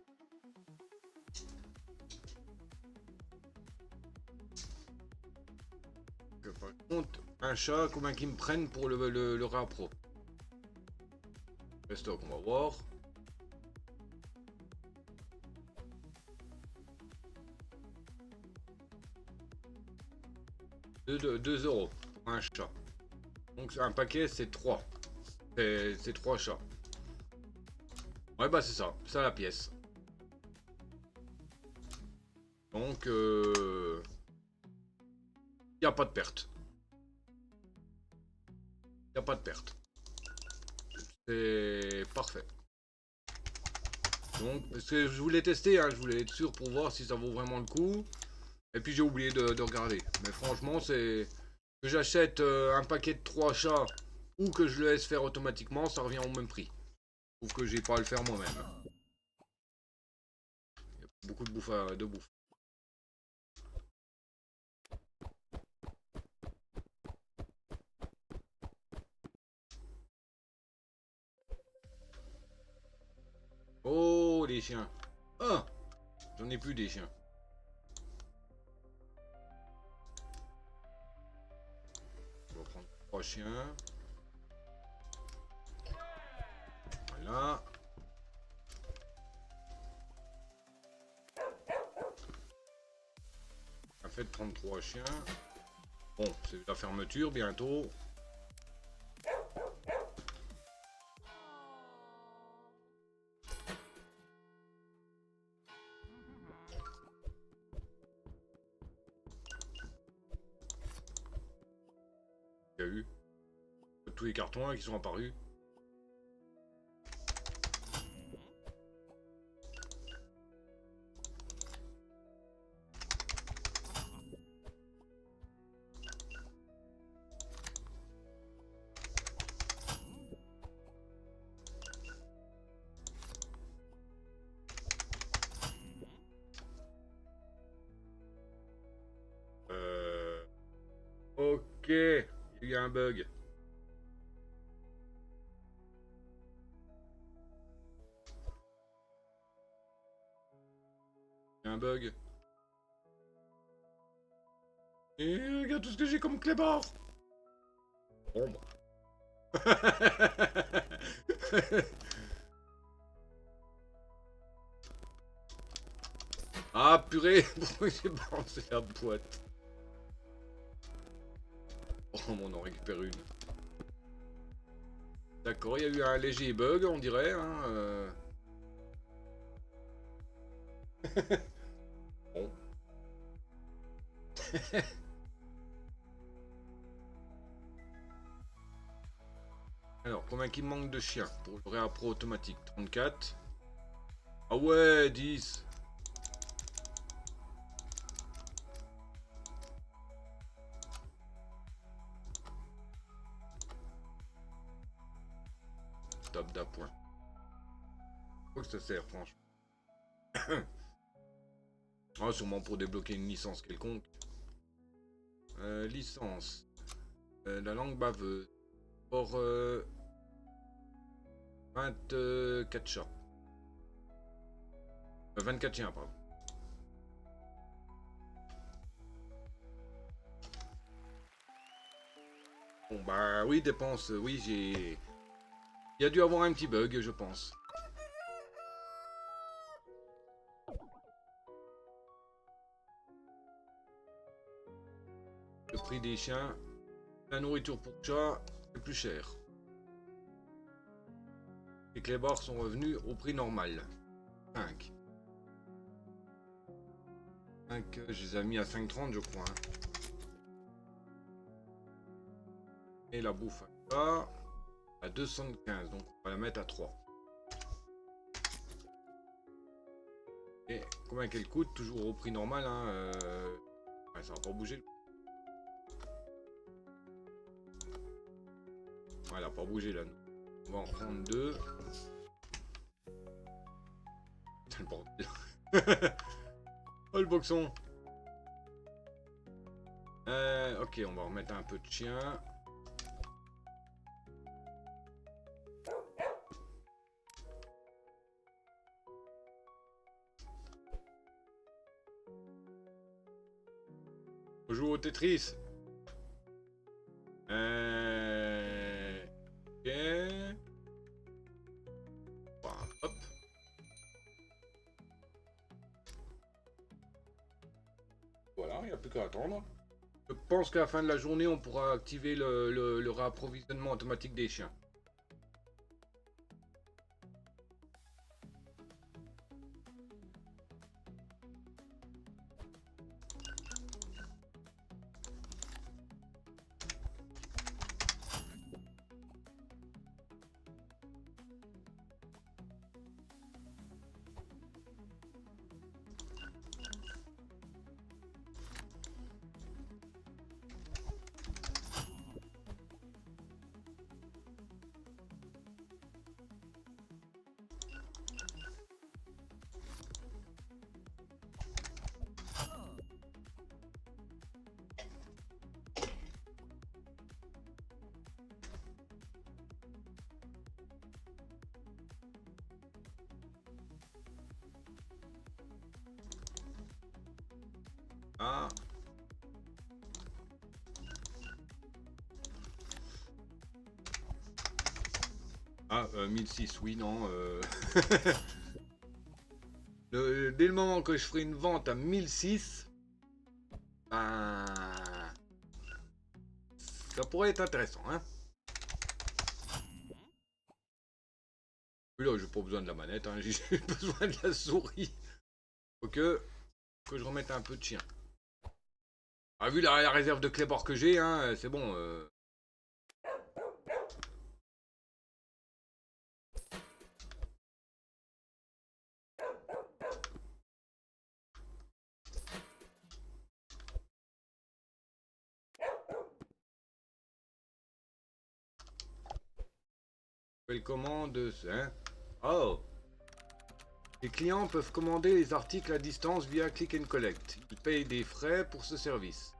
Par contre, un chat, combien qu'ils me prennent pour le réappro? Restock, on va voir. Deux euros pour un chat. Donc un paquet c'est 3. C'est 3 chats. Ouais bah c'est ça la pièce. Donc y a pas de perte. Y a pas de perte. C'est parfait. Donc parce que je voulais tester, hein, je voulais être sûr pour voir si ça vaut vraiment le coup. Et puis j'ai oublié de regarder. Mais franchement c'est... Que j'achète un paquet de 3 chats ou que je le laisse faire automatiquement, ça revient au même prix. Je trouve que j'ai pas à le faire moi-même. Il y a beaucoup de bouffe. Oh, les chiens. Ah, j'en ai plus des chiens. On va prendre 3 chiens. Voilà. On a fait de prendre 3 chiens. Bon, c'est la fermeture bientôt. Il y a eu tous les cartons là, qui sont apparus. Ok, il y a eu un bug. Il y a un bug. Et regarde tout ce que j'ai comme clébard. Bon, bah. Ah purée, pourquoi j'ai balancé la boîte? Oh, on en récupère une. D'accord, il y a eu un léger bug, on dirait. Hein, Bon. Alors, combien qu'il me manque de chiens pour le réappro automatique? 34. Ah ouais, 10. Top d'appoint. Quoi que ça sert, franchement. Ah, sûrement pour débloquer une licence quelconque. Licence. La langue baveuse. Pour 24 chats. 24 chiens, pardon. Bon bah oui, dépense, oui j'ai... Il y a dû avoir un petit bug, je pense. Le prix des chiens, la nourriture pour chat, c'est plus cher. Et que les barres sont revenus au prix normal. 5. 5, je les ai mis à 5,30 je crois. Hein. Et la bouffe à 215, donc on va la mettre à 3. Et combien qu'elle coûte? Toujours au prix normal, hein, ouais, ça va pas bouger. Ouais, elle a pas bougé là. On va en prendre 2. C'est le bordel. Oh le boxon. Ok, on va remettre un peu de chien. On joue au Tetris. Ok. Bah, hop. Voilà, il n'y a plus qu'à attendre. Je pense qu'à la fin de la journée, on pourra activer le réapprovisionnement automatique des chiens. Ah. Ah, 1006, oui, non. Dès le moment que je ferai une vente à 1006, ben, ça pourrait être intéressant, hein. Là, j'ai pas besoin de la manette, hein, j'ai besoin de la souris. Faut que je remette un peu de chien. Ah, vu la réserve de clébard que j'ai, hein, c'est bon. Nouvelle commande, hein. Oh. Les clients peuvent commander les articles à distance via Click and Collect. Ils payent des frais pour ce service.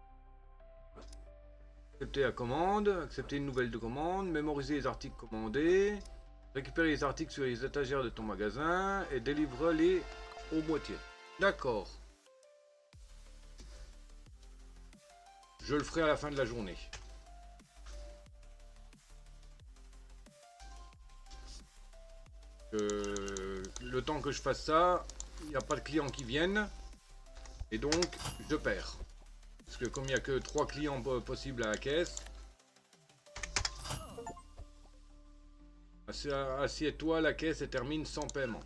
Accepter la commande, accepter une nouvelle de commande, mémoriser les articles commandés, récupérer les articles sur les étagères de ton magasin et délivre-les au boîtier. D'accord. Je le ferai à la fin de la journée. Le temps que je fasse ça, il n'y a pas de clients qui viennent. Et donc, je perds. Parce que comme il n'y a que 3 clients possibles à la caisse, assieds-toi, la caisse et termine sans paiement.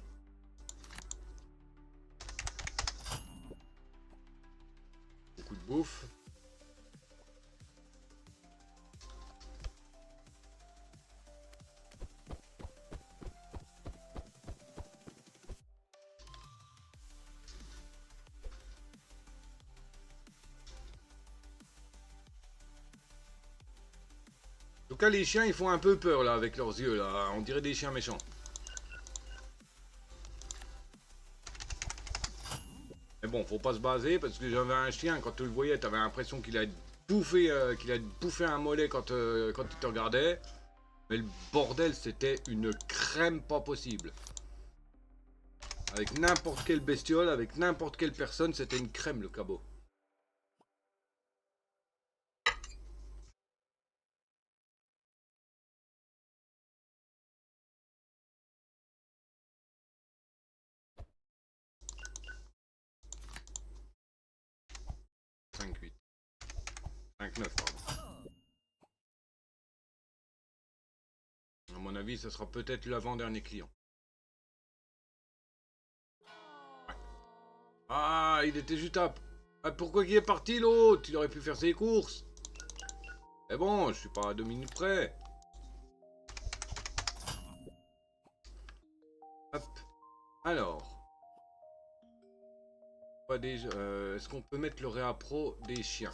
Beaucoup de bouffe. En tout cas, les chiens, ils font un peu peur, là, avec leurs yeux, là. On dirait des chiens méchants. Mais bon, faut pas se baser, parce que j'avais un chien, quand tu le voyais, t'avais l'impression qu'il allait bouffé un mollet quand il te regardait. Mais le bordel, c'était une crème pas possible. Avec n'importe quelle bestiole, avec n'importe quelle personne, c'était une crème, le cabot. Cinq huit, 5-9, pardon. À mon avis, ça sera peut-être l'avant-dernier client. Ouais. Ah, il était juste à... Ah, pourquoi il est parti, l'autre? Il aurait pu faire ses courses. Mais bon, je suis pas à 2 minutes près. Hop. Alors. Est-ce qu'on peut mettre le réa pro des chiens?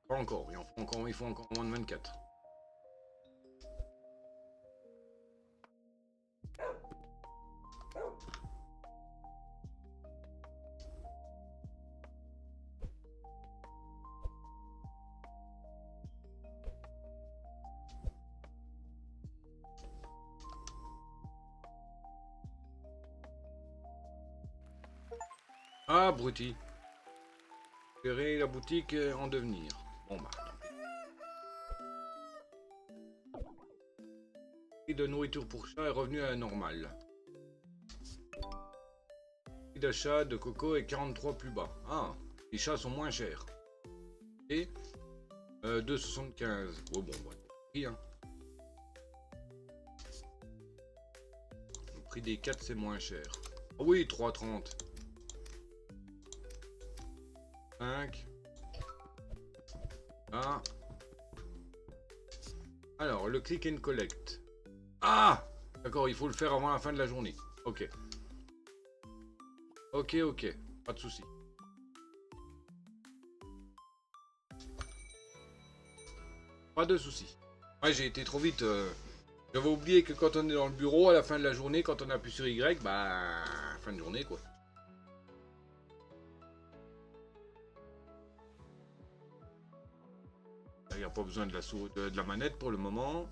Pas encore, il faut encore moins de 24. Ah, abruti. Gérer la boutique en devenir. Bon bah. Prix de nourriture pour chat est revenu à la normale. Prix d'achat de coco est 43 plus bas. Ah, les chats sont moins chers. Et 2,75. Oh bon, ouais. Prix, hein. Le prix des 4 c'est moins cher. Ah oui, 3,30. 5. Ah. Alors, le click and collect. Ah! D'accord, il faut le faire avant la fin de la journée. Ok. Ok, ok. Pas de souci. Pas de souci. Ouais, j'ai été trop vite. J'avais oublié que quand on est dans le bureau, à la fin de la journée, quand on appuie sur Y, bah... fin de journée, quoi. Il n'y a pas besoin de la manette pour le moment.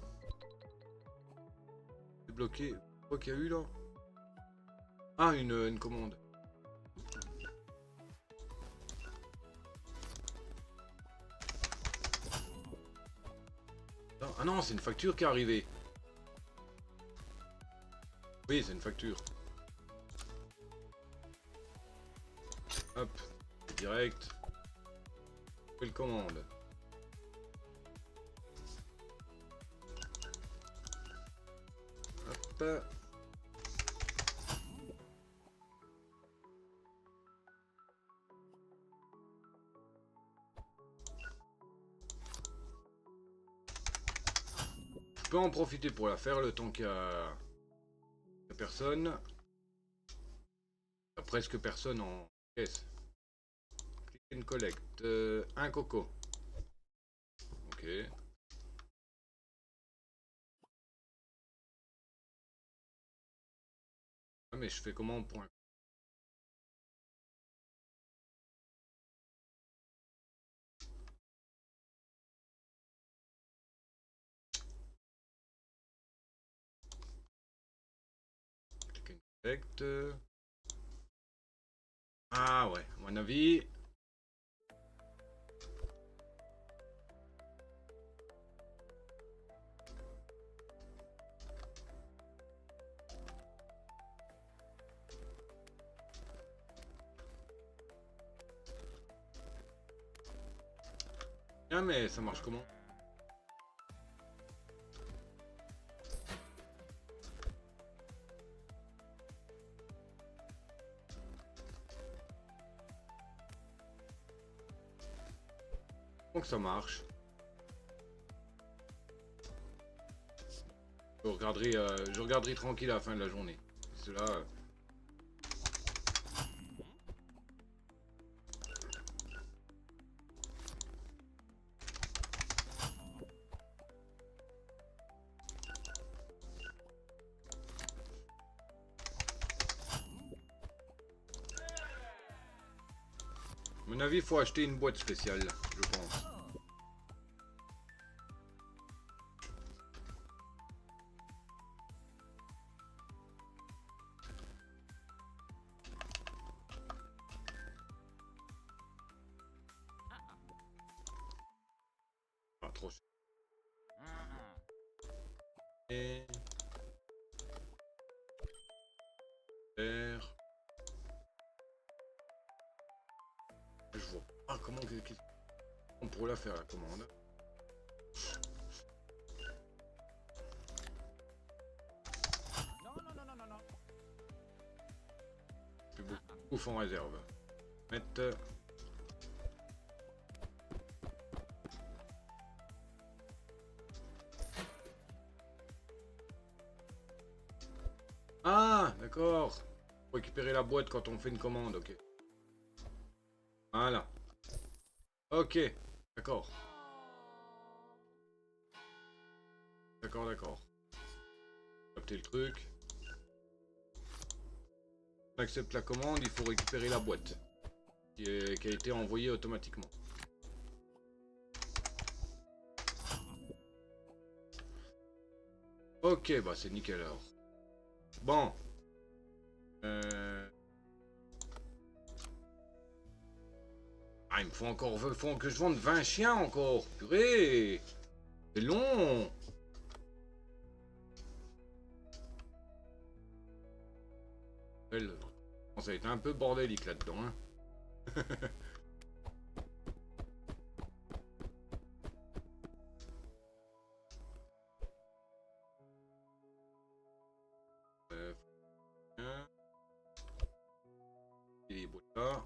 C'est bloqué. Quoi qu'il y a eu, là? Ah, une commande. Ah non, c'est une facture qui est arrivée. Oui, c'est une facture. Hop, direct. Nouvelle commande. Hop. Je peux en profiter pour la faire le temps qu'il y a personne. Il y a presque personne en caisse. Click and collect. Un coco. Ok. Ah, mais je fais comment pour un click and collect. Ah ouais, à mon avis. Ah mais ça marche comment? Donc ça marche. Je regarderai tranquille à la fin de la journée. Cela. À mon avis, il faut acheter une boîte spéciale, je pense. Pas trop cher. Et... Je vois pas comment on pourrait la faire la commande. Plus beaucoup en réserve. Mettre. Ah, d'accord. Faut récupérer la boîte quand on fait une commande, ok. Voilà. Ok, d'accord. D'accord, d'accord. Capter le truc. On accepte la commande, il faut récupérer la boîte. Qui a été envoyée automatiquement. Ok, bah c'est nickel alors. Bon. Ah, il me faut encore... faut que je vende 20 chiens encore. Purée. C'est long. Ça a été un peu bordélique là-dedans. Hein. Les boîtes là.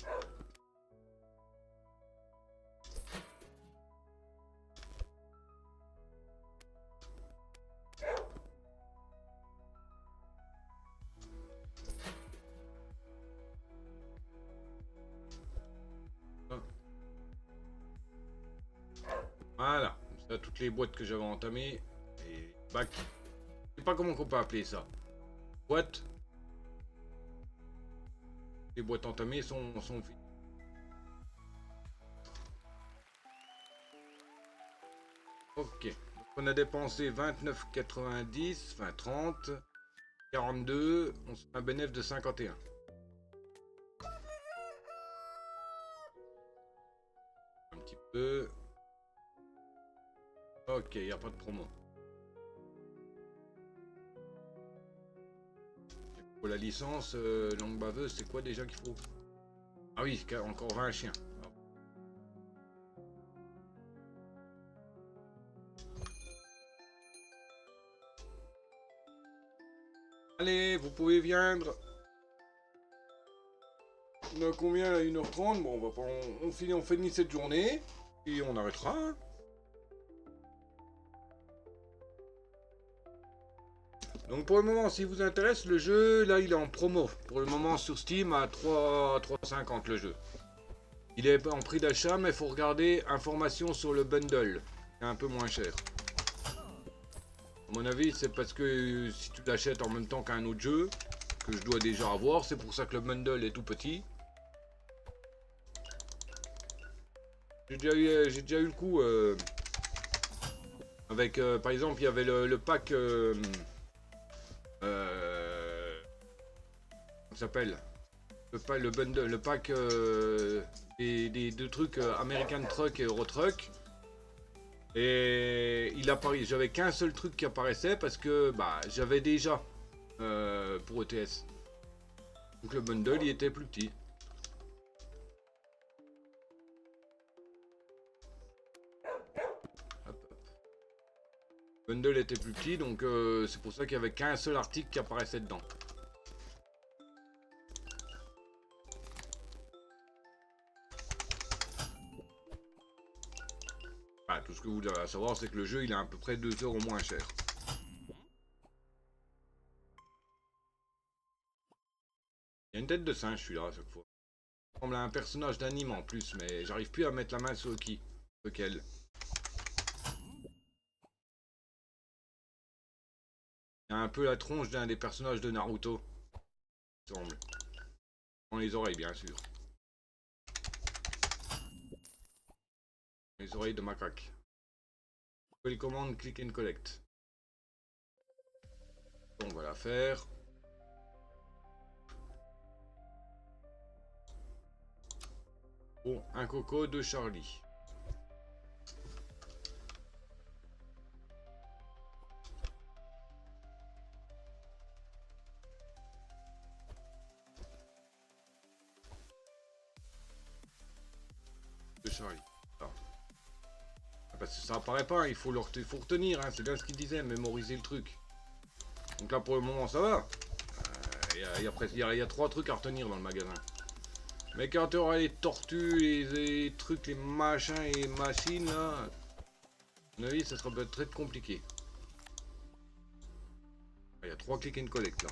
Voilà. Ça, toutes les boîtes que j'avais entamées. Et bac. Je sais pas comment on peut appeler ça. Boîte. Les boîtes entamées sont vides. Ok. Donc on a dépensé 29,90, enfin 30. 42, on se fait un bénéfice de 51. Un petit peu. Ok, il n'y a pas de promo. Pour la licence, langue baveuse, c'est quoi déjà qu'il faut? Ah oui, encore 20 chiens. Allez, vous pouvez viendre. On a combien là? 1h30. Bon, on va pas, on finit cette journée. Et on arrêtera. Hein. Donc pour le moment, si vous intéresse, le jeu, là, il est en promo. Pour le moment, sur Steam, à 3,50 le jeu. Il est en prix d'achat, mais il faut regarder informations sur le bundle. C'est un peu moins cher. À mon avis, c'est parce que si tu l'achètes en même temps qu'un autre jeu, que je dois déjà avoir, c'est pour ça que le bundle est tout petit. J'ai déjà eu le coup avec, par exemple, il y avait le pack, comment ça s'appelle, le bundle, le pack des deux trucs American Truck et Euro Truck. Et il apparaît, j'avais qu'un seul truc qui apparaissait parce que bah j'avais déjà pour ETS. Donc le bundle il était plus petit. Hop, hop. Le bundle était plus petit donc c'est pour ça qu'il y avait qu'un seul article qui apparaissait dedans. Bah, tout ce que vous devez savoir c'est que le jeu il est à peu près 2 € moins cher. Il y a une tête de singe celui-là à chaque fois. Il ressemble à un personnage d'anime en plus mais j'arrive plus à mettre la main sur qui. Lequel. Il a un peu la tronche d'un des personnages de Naruto. Il semble. Dans les oreilles bien sûr. Les oreilles de macaque. Nouvelle commande, click and collect. On va la faire. Bon, un coco de Charlie. De Charlie. Ah. Parce que ça apparaît pas, il faut retenir, hein, c'est bien ce qu'il disait, mémoriser le truc. Donc là pour le moment ça va. Il y a 3 trucs à retenir dans le magasin. Mais quand tu auras les tortues, les trucs, les machins et les machines là, à mon avis ça sera peut-être très compliqué. Il y a 3 click and collect là.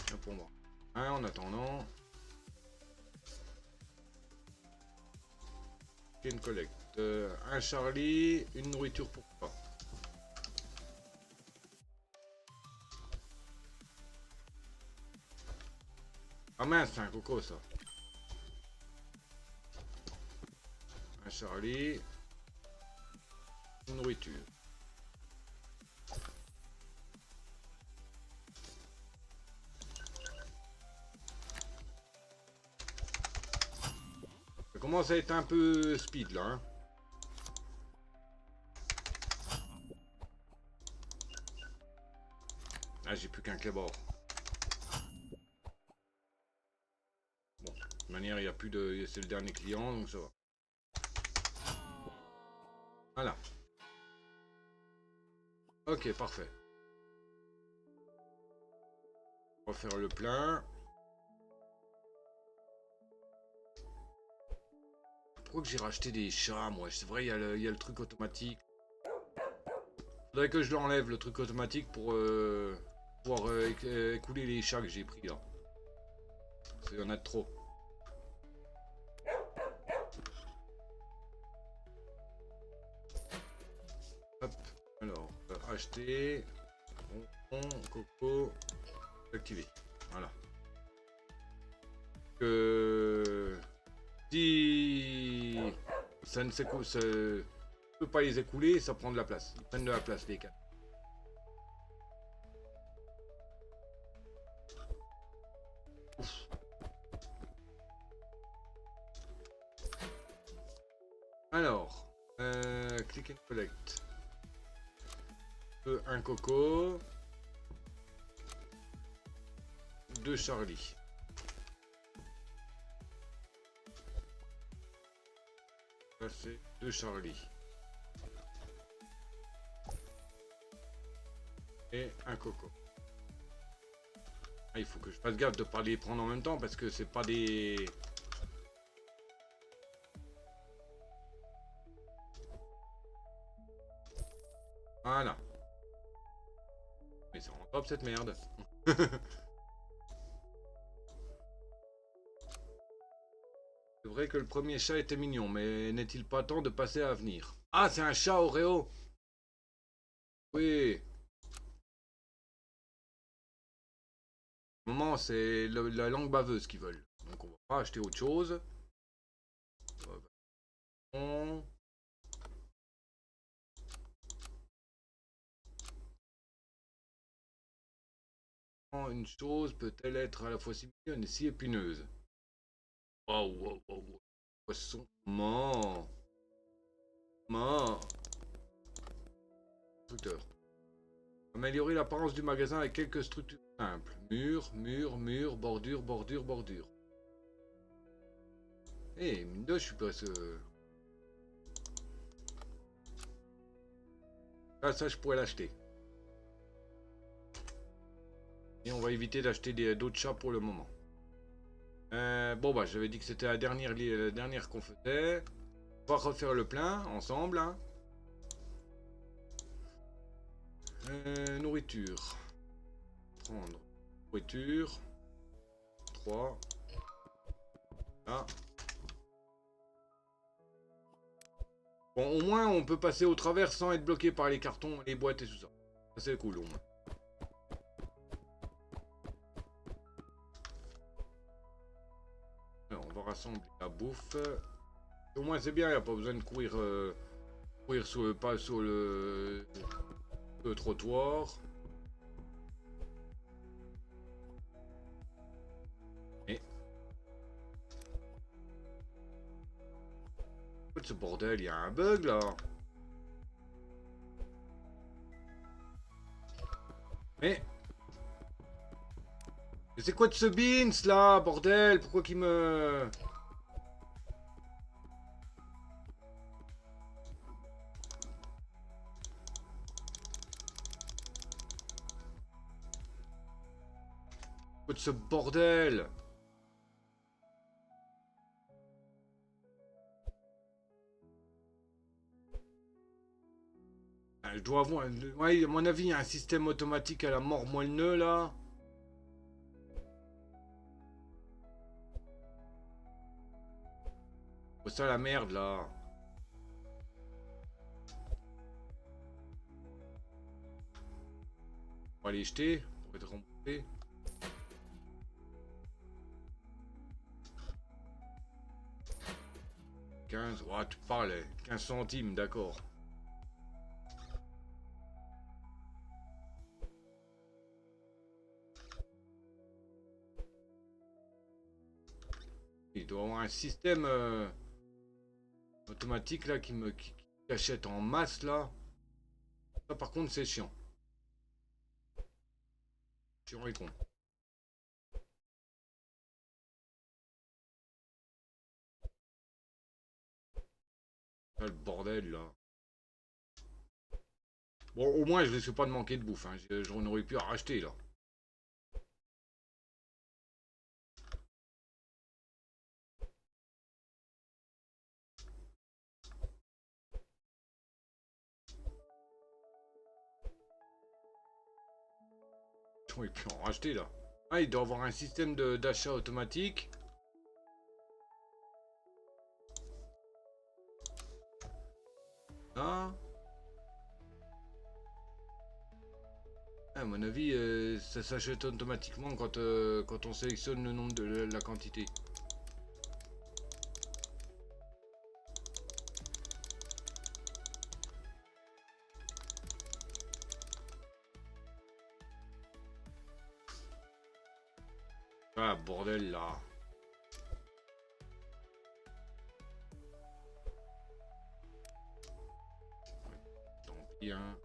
Tiens pour moi. Un en attendant. Click and collect. Un Charlie, une nourriture pour toi. Ah mince, c'est un coco ça. Un Charlie. Une nourriture. Ça commence à être un peu speed là. Hein. Ah, j'ai plus qu'un clébard. Bon, de toute manière, il n'y a plus de. C'est le dernier client, donc ça va. Voilà. Ok, parfait. On va faire le plein. Pourquoi que j'ai racheté des chats, moi? C'est vrai, il y a le truc automatique. Faudrait que je l'enlève, le truc automatique, pour pouvoir écouler les chats que j'ai pris là. Parce qu'il y en a de trop. Hop, alors, acheter. Coco. Activer. Voilà. Si ça ne peut pas les écouler, ça prend de la place. Ils prennent de la place, les 4. Alors, click and collect. Un coco. 2 Charlie. Ça c'est 2 Charlie. Et un coco. Ah, il faut que je fasse gaffe de pas les prendre en même temps parce que c'est pas des... Voilà. Mais ça rend top cette merde. C'est vrai que le premier chat était mignon, mais n'est-il pas temps de passer à venir? Ah, c'est un chat Oreo. Oui. Au moment, c'est la langue baveuse qu'ils veulent. Donc on va pas acheter autre chose. On... Une chose peut-elle être à la fois si mignonne et si épineuse? Waouh, waouh, waouh. Poisson. Man. Constructeur. Améliorer l'apparence du magasin avec quelques structures simples. Mur, mur, mur, bordure, bordure, bordure. Eh, mine de, je suis presque... Ah, ça, je pourrais l'acheter. Et on va éviter d'acheter d'autres chats pour le moment. Bon, bah, j'avais dit que c'était la dernière qu'on faisait. On va refaire le plein ensemble. Hein. Nourriture. Prendre. Nourriture. 3. Là. Bon, au moins, on peut passer au travers sans être bloqué par les cartons, les boîtes et tout ça. Ça, c'est cool, au moins. Alors, on va rassembler la bouffe. Au moins, c'est bien, il n'y a pas besoin de courir, courir sur le, pas sur le trottoir. Et... ce bordel, il y a un bug, là. Mais c'est quoi de ce beans là, bordel? Pourquoi qu'il me... Pourquoi de ce bordel? Ah, je dois avoir... Ouais, à mon avis, il y a un système automatique à la mort moelleux là. Oh, ça la merde là. On va les jeter pour être remboursé. 15, oh, tu parles, 15 centimes, d'accord. Il doit y avoir un système automatique là qui achète en masse là. Ça par contre c'est chiant. Chiant et con. Là, le bordel là. Bon, au moins je risque pas de manquer de bouffe. Hein. J'en aurais pu en racheter là. J'aurais pu en racheter là. Ah, il doit avoir un système d'achat automatique. Là. À mon avis, ça s'achète automatiquement quand on sélectionne le nombre de la quantité. Ah, bordel là. rien.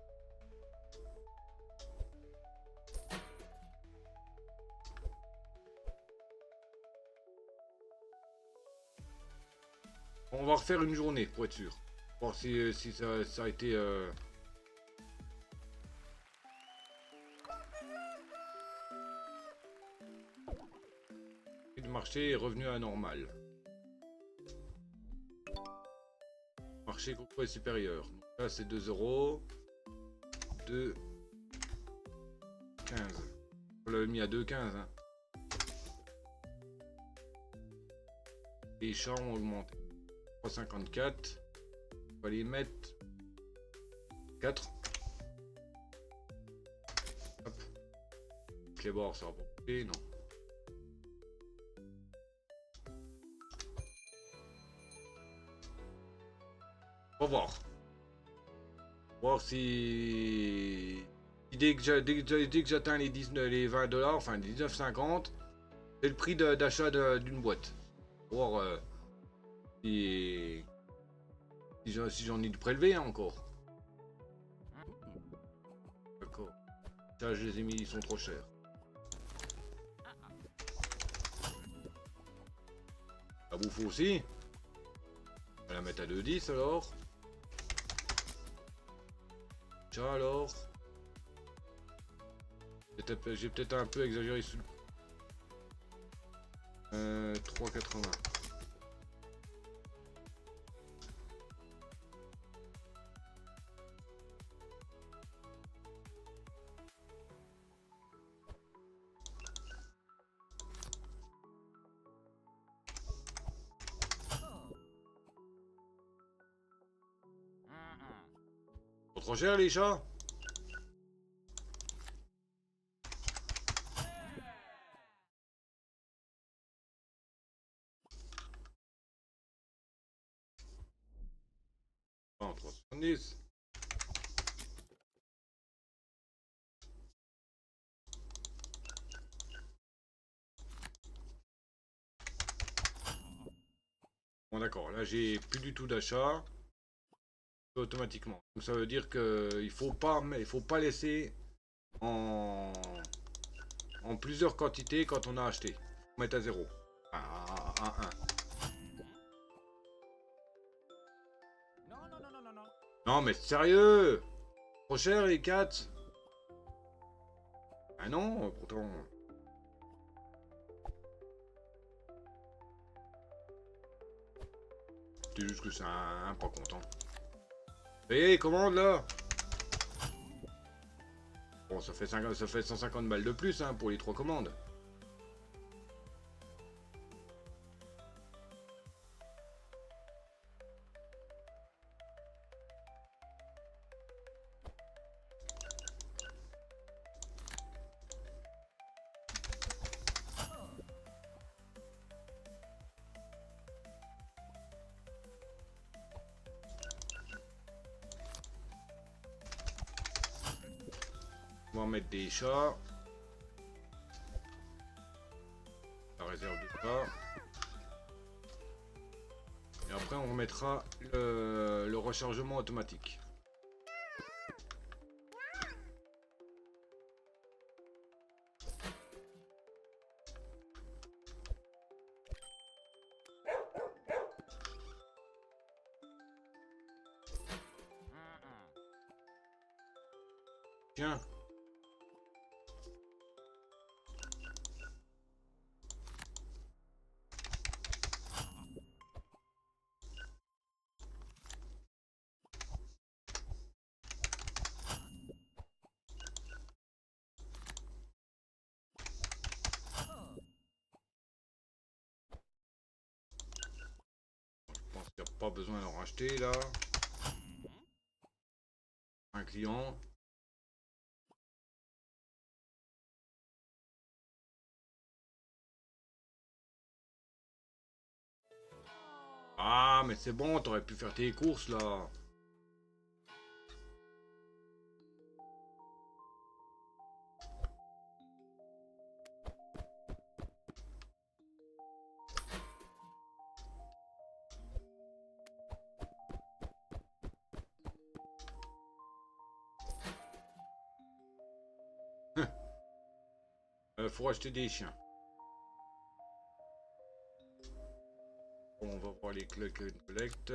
On va refaire une journée pour être sûr. Voir si ça a été... Le marché est revenu à normal. Marché contrôle supérieur. Donc là c'est 2 euros. 2. 15. On l'avait mis à 2,15. Hein. Les champs ont augmenté. 3,54. On va les mettre 4. Hop. Les bords, ça va pas couper, non. On va voir. Voir si dès que j'atteins les 19, les 20 $, enfin les 19,50, c'est le prix d'achat d'une boîte. Pour voir si j'en ai dû prélever hein, encore. D'accord. Ça je les ai mis, ils sont trop chers. La bouffe aussi. On va la mettre à 2,10 alors. Ça alors. J'ai peut-être un peu exagéré sur le 3,80. Trop cher les chats? Oh, 370. Bon d'accord, là j'ai plus du tout d'achat automatiquement. Donc ça veut dire que il faut pas laisser en plusieurs quantités quand on a acheté. Faut mettre à 0. À 1. Non mais sérieux? Trop cher les 4. Ah non, pourtant. C'est juste que c'est un pas content. Et commande là. Bon, ça fait 150 balles de plus hein, pour les 3 commandes. On va en mettre des chats. La réserve de ça. Et après on remettra le rechargement automatique. Tiens. Je pense qu'il n'y a pas besoin d'en racheter là. Un client. Ah mais c'est bon, t'aurais pu faire tes courses là. Faut acheter des chiens. Bon, on va voir les click and collect.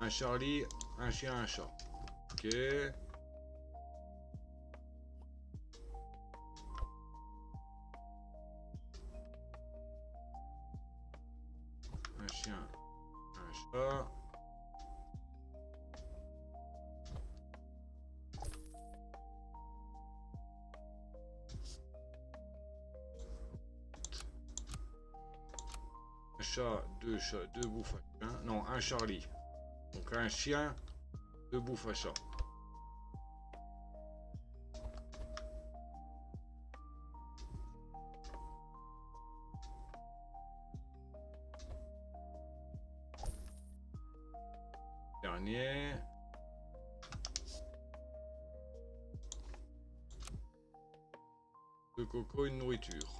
Un Charlie, un chien, un chat. Ok. Un chien, un chat. Deux bouffes à chien. Non, un Charlie. Donc un chien, deux bouffes à chat. Dernier. Deux cocos, une nourriture.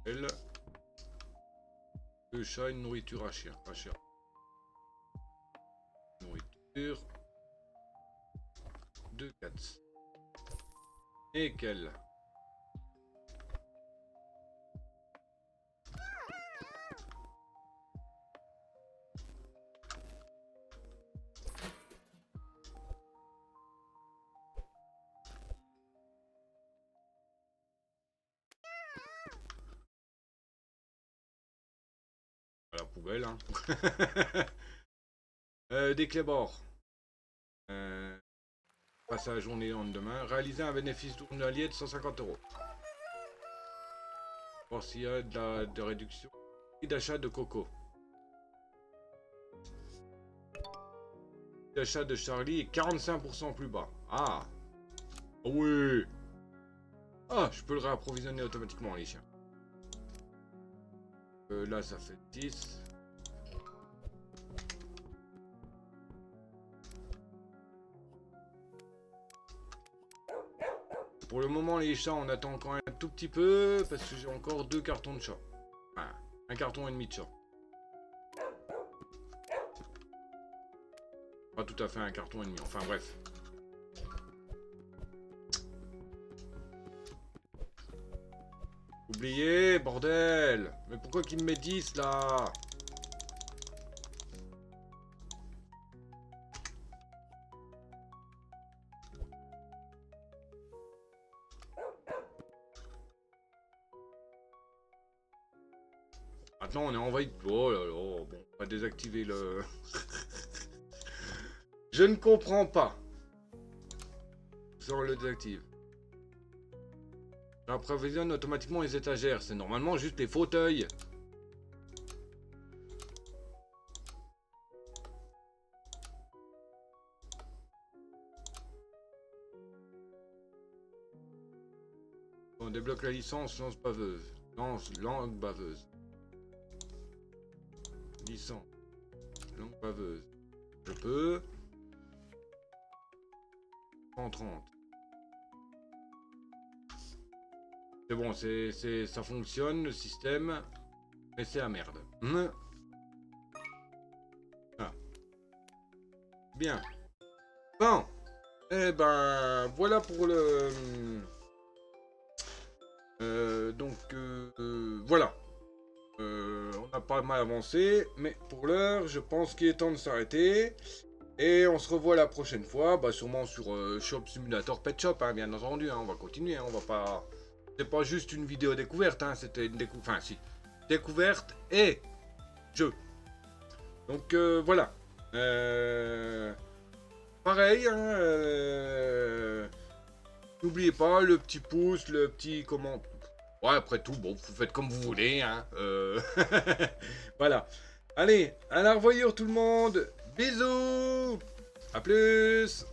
Elle. Deux chats, une nourriture à chien. Nourriture. Deux cats. Et quelle? La poubelle, hein. Des clébords. Passe à la journée en demain. Réaliser un bénéfice journalier de 150 €. Voir s'il y a de réduction. Prix d'achat de coco. Prix d'achat de Charlie est 45% plus bas. Ah. Oh oui. Ah, je peux le réapprovisionner automatiquement, les chiens. Là, ça fait 10. Pour le moment, les chats, on attend quand même un tout petit peu, parce que j'ai encore 2 cartons de chat. Enfin, un carton et demi de chat. Pas tout à fait un carton et demi, enfin bref. Oubliez, bordel! Mais pourquoi qu'il me met 10 là? Maintenant on est envahi. Oh là là, bon, on va désactiver le... Je ne comprends pas. Ça on le désactive. J'approvisionne automatiquement les étagères. C'est normalement juste les fauteuils. On débloque la licence lance baveuse. Langue baveuse. Licence. Langue baveuse. Je peux. 130. C'est bon, ça fonctionne le système. Mais c'est la merde. Ah. Bien. Bon. Eh ben, voilà pour le... voilà. On a pas mal avancé, mais pour l'heure, je pense qu'il est temps de s'arrêter. Et on se revoit la prochaine fois, bah sûrement sur Shop Simulator Pet Shop, hein, bien entendu. Hein, on va continuer, hein, on va pas... C'est pas juste une vidéo découverte, hein, c'était une découverte... Enfin, si. Découverte et jeu. Donc, voilà. Pareil, hein, n'oubliez pas le petit pouce, le petit comment... Ouais, après tout, bon, vous faites comme vous voulez, hein. Voilà. Allez, à la revoyure tout le monde. Bisous. À plus.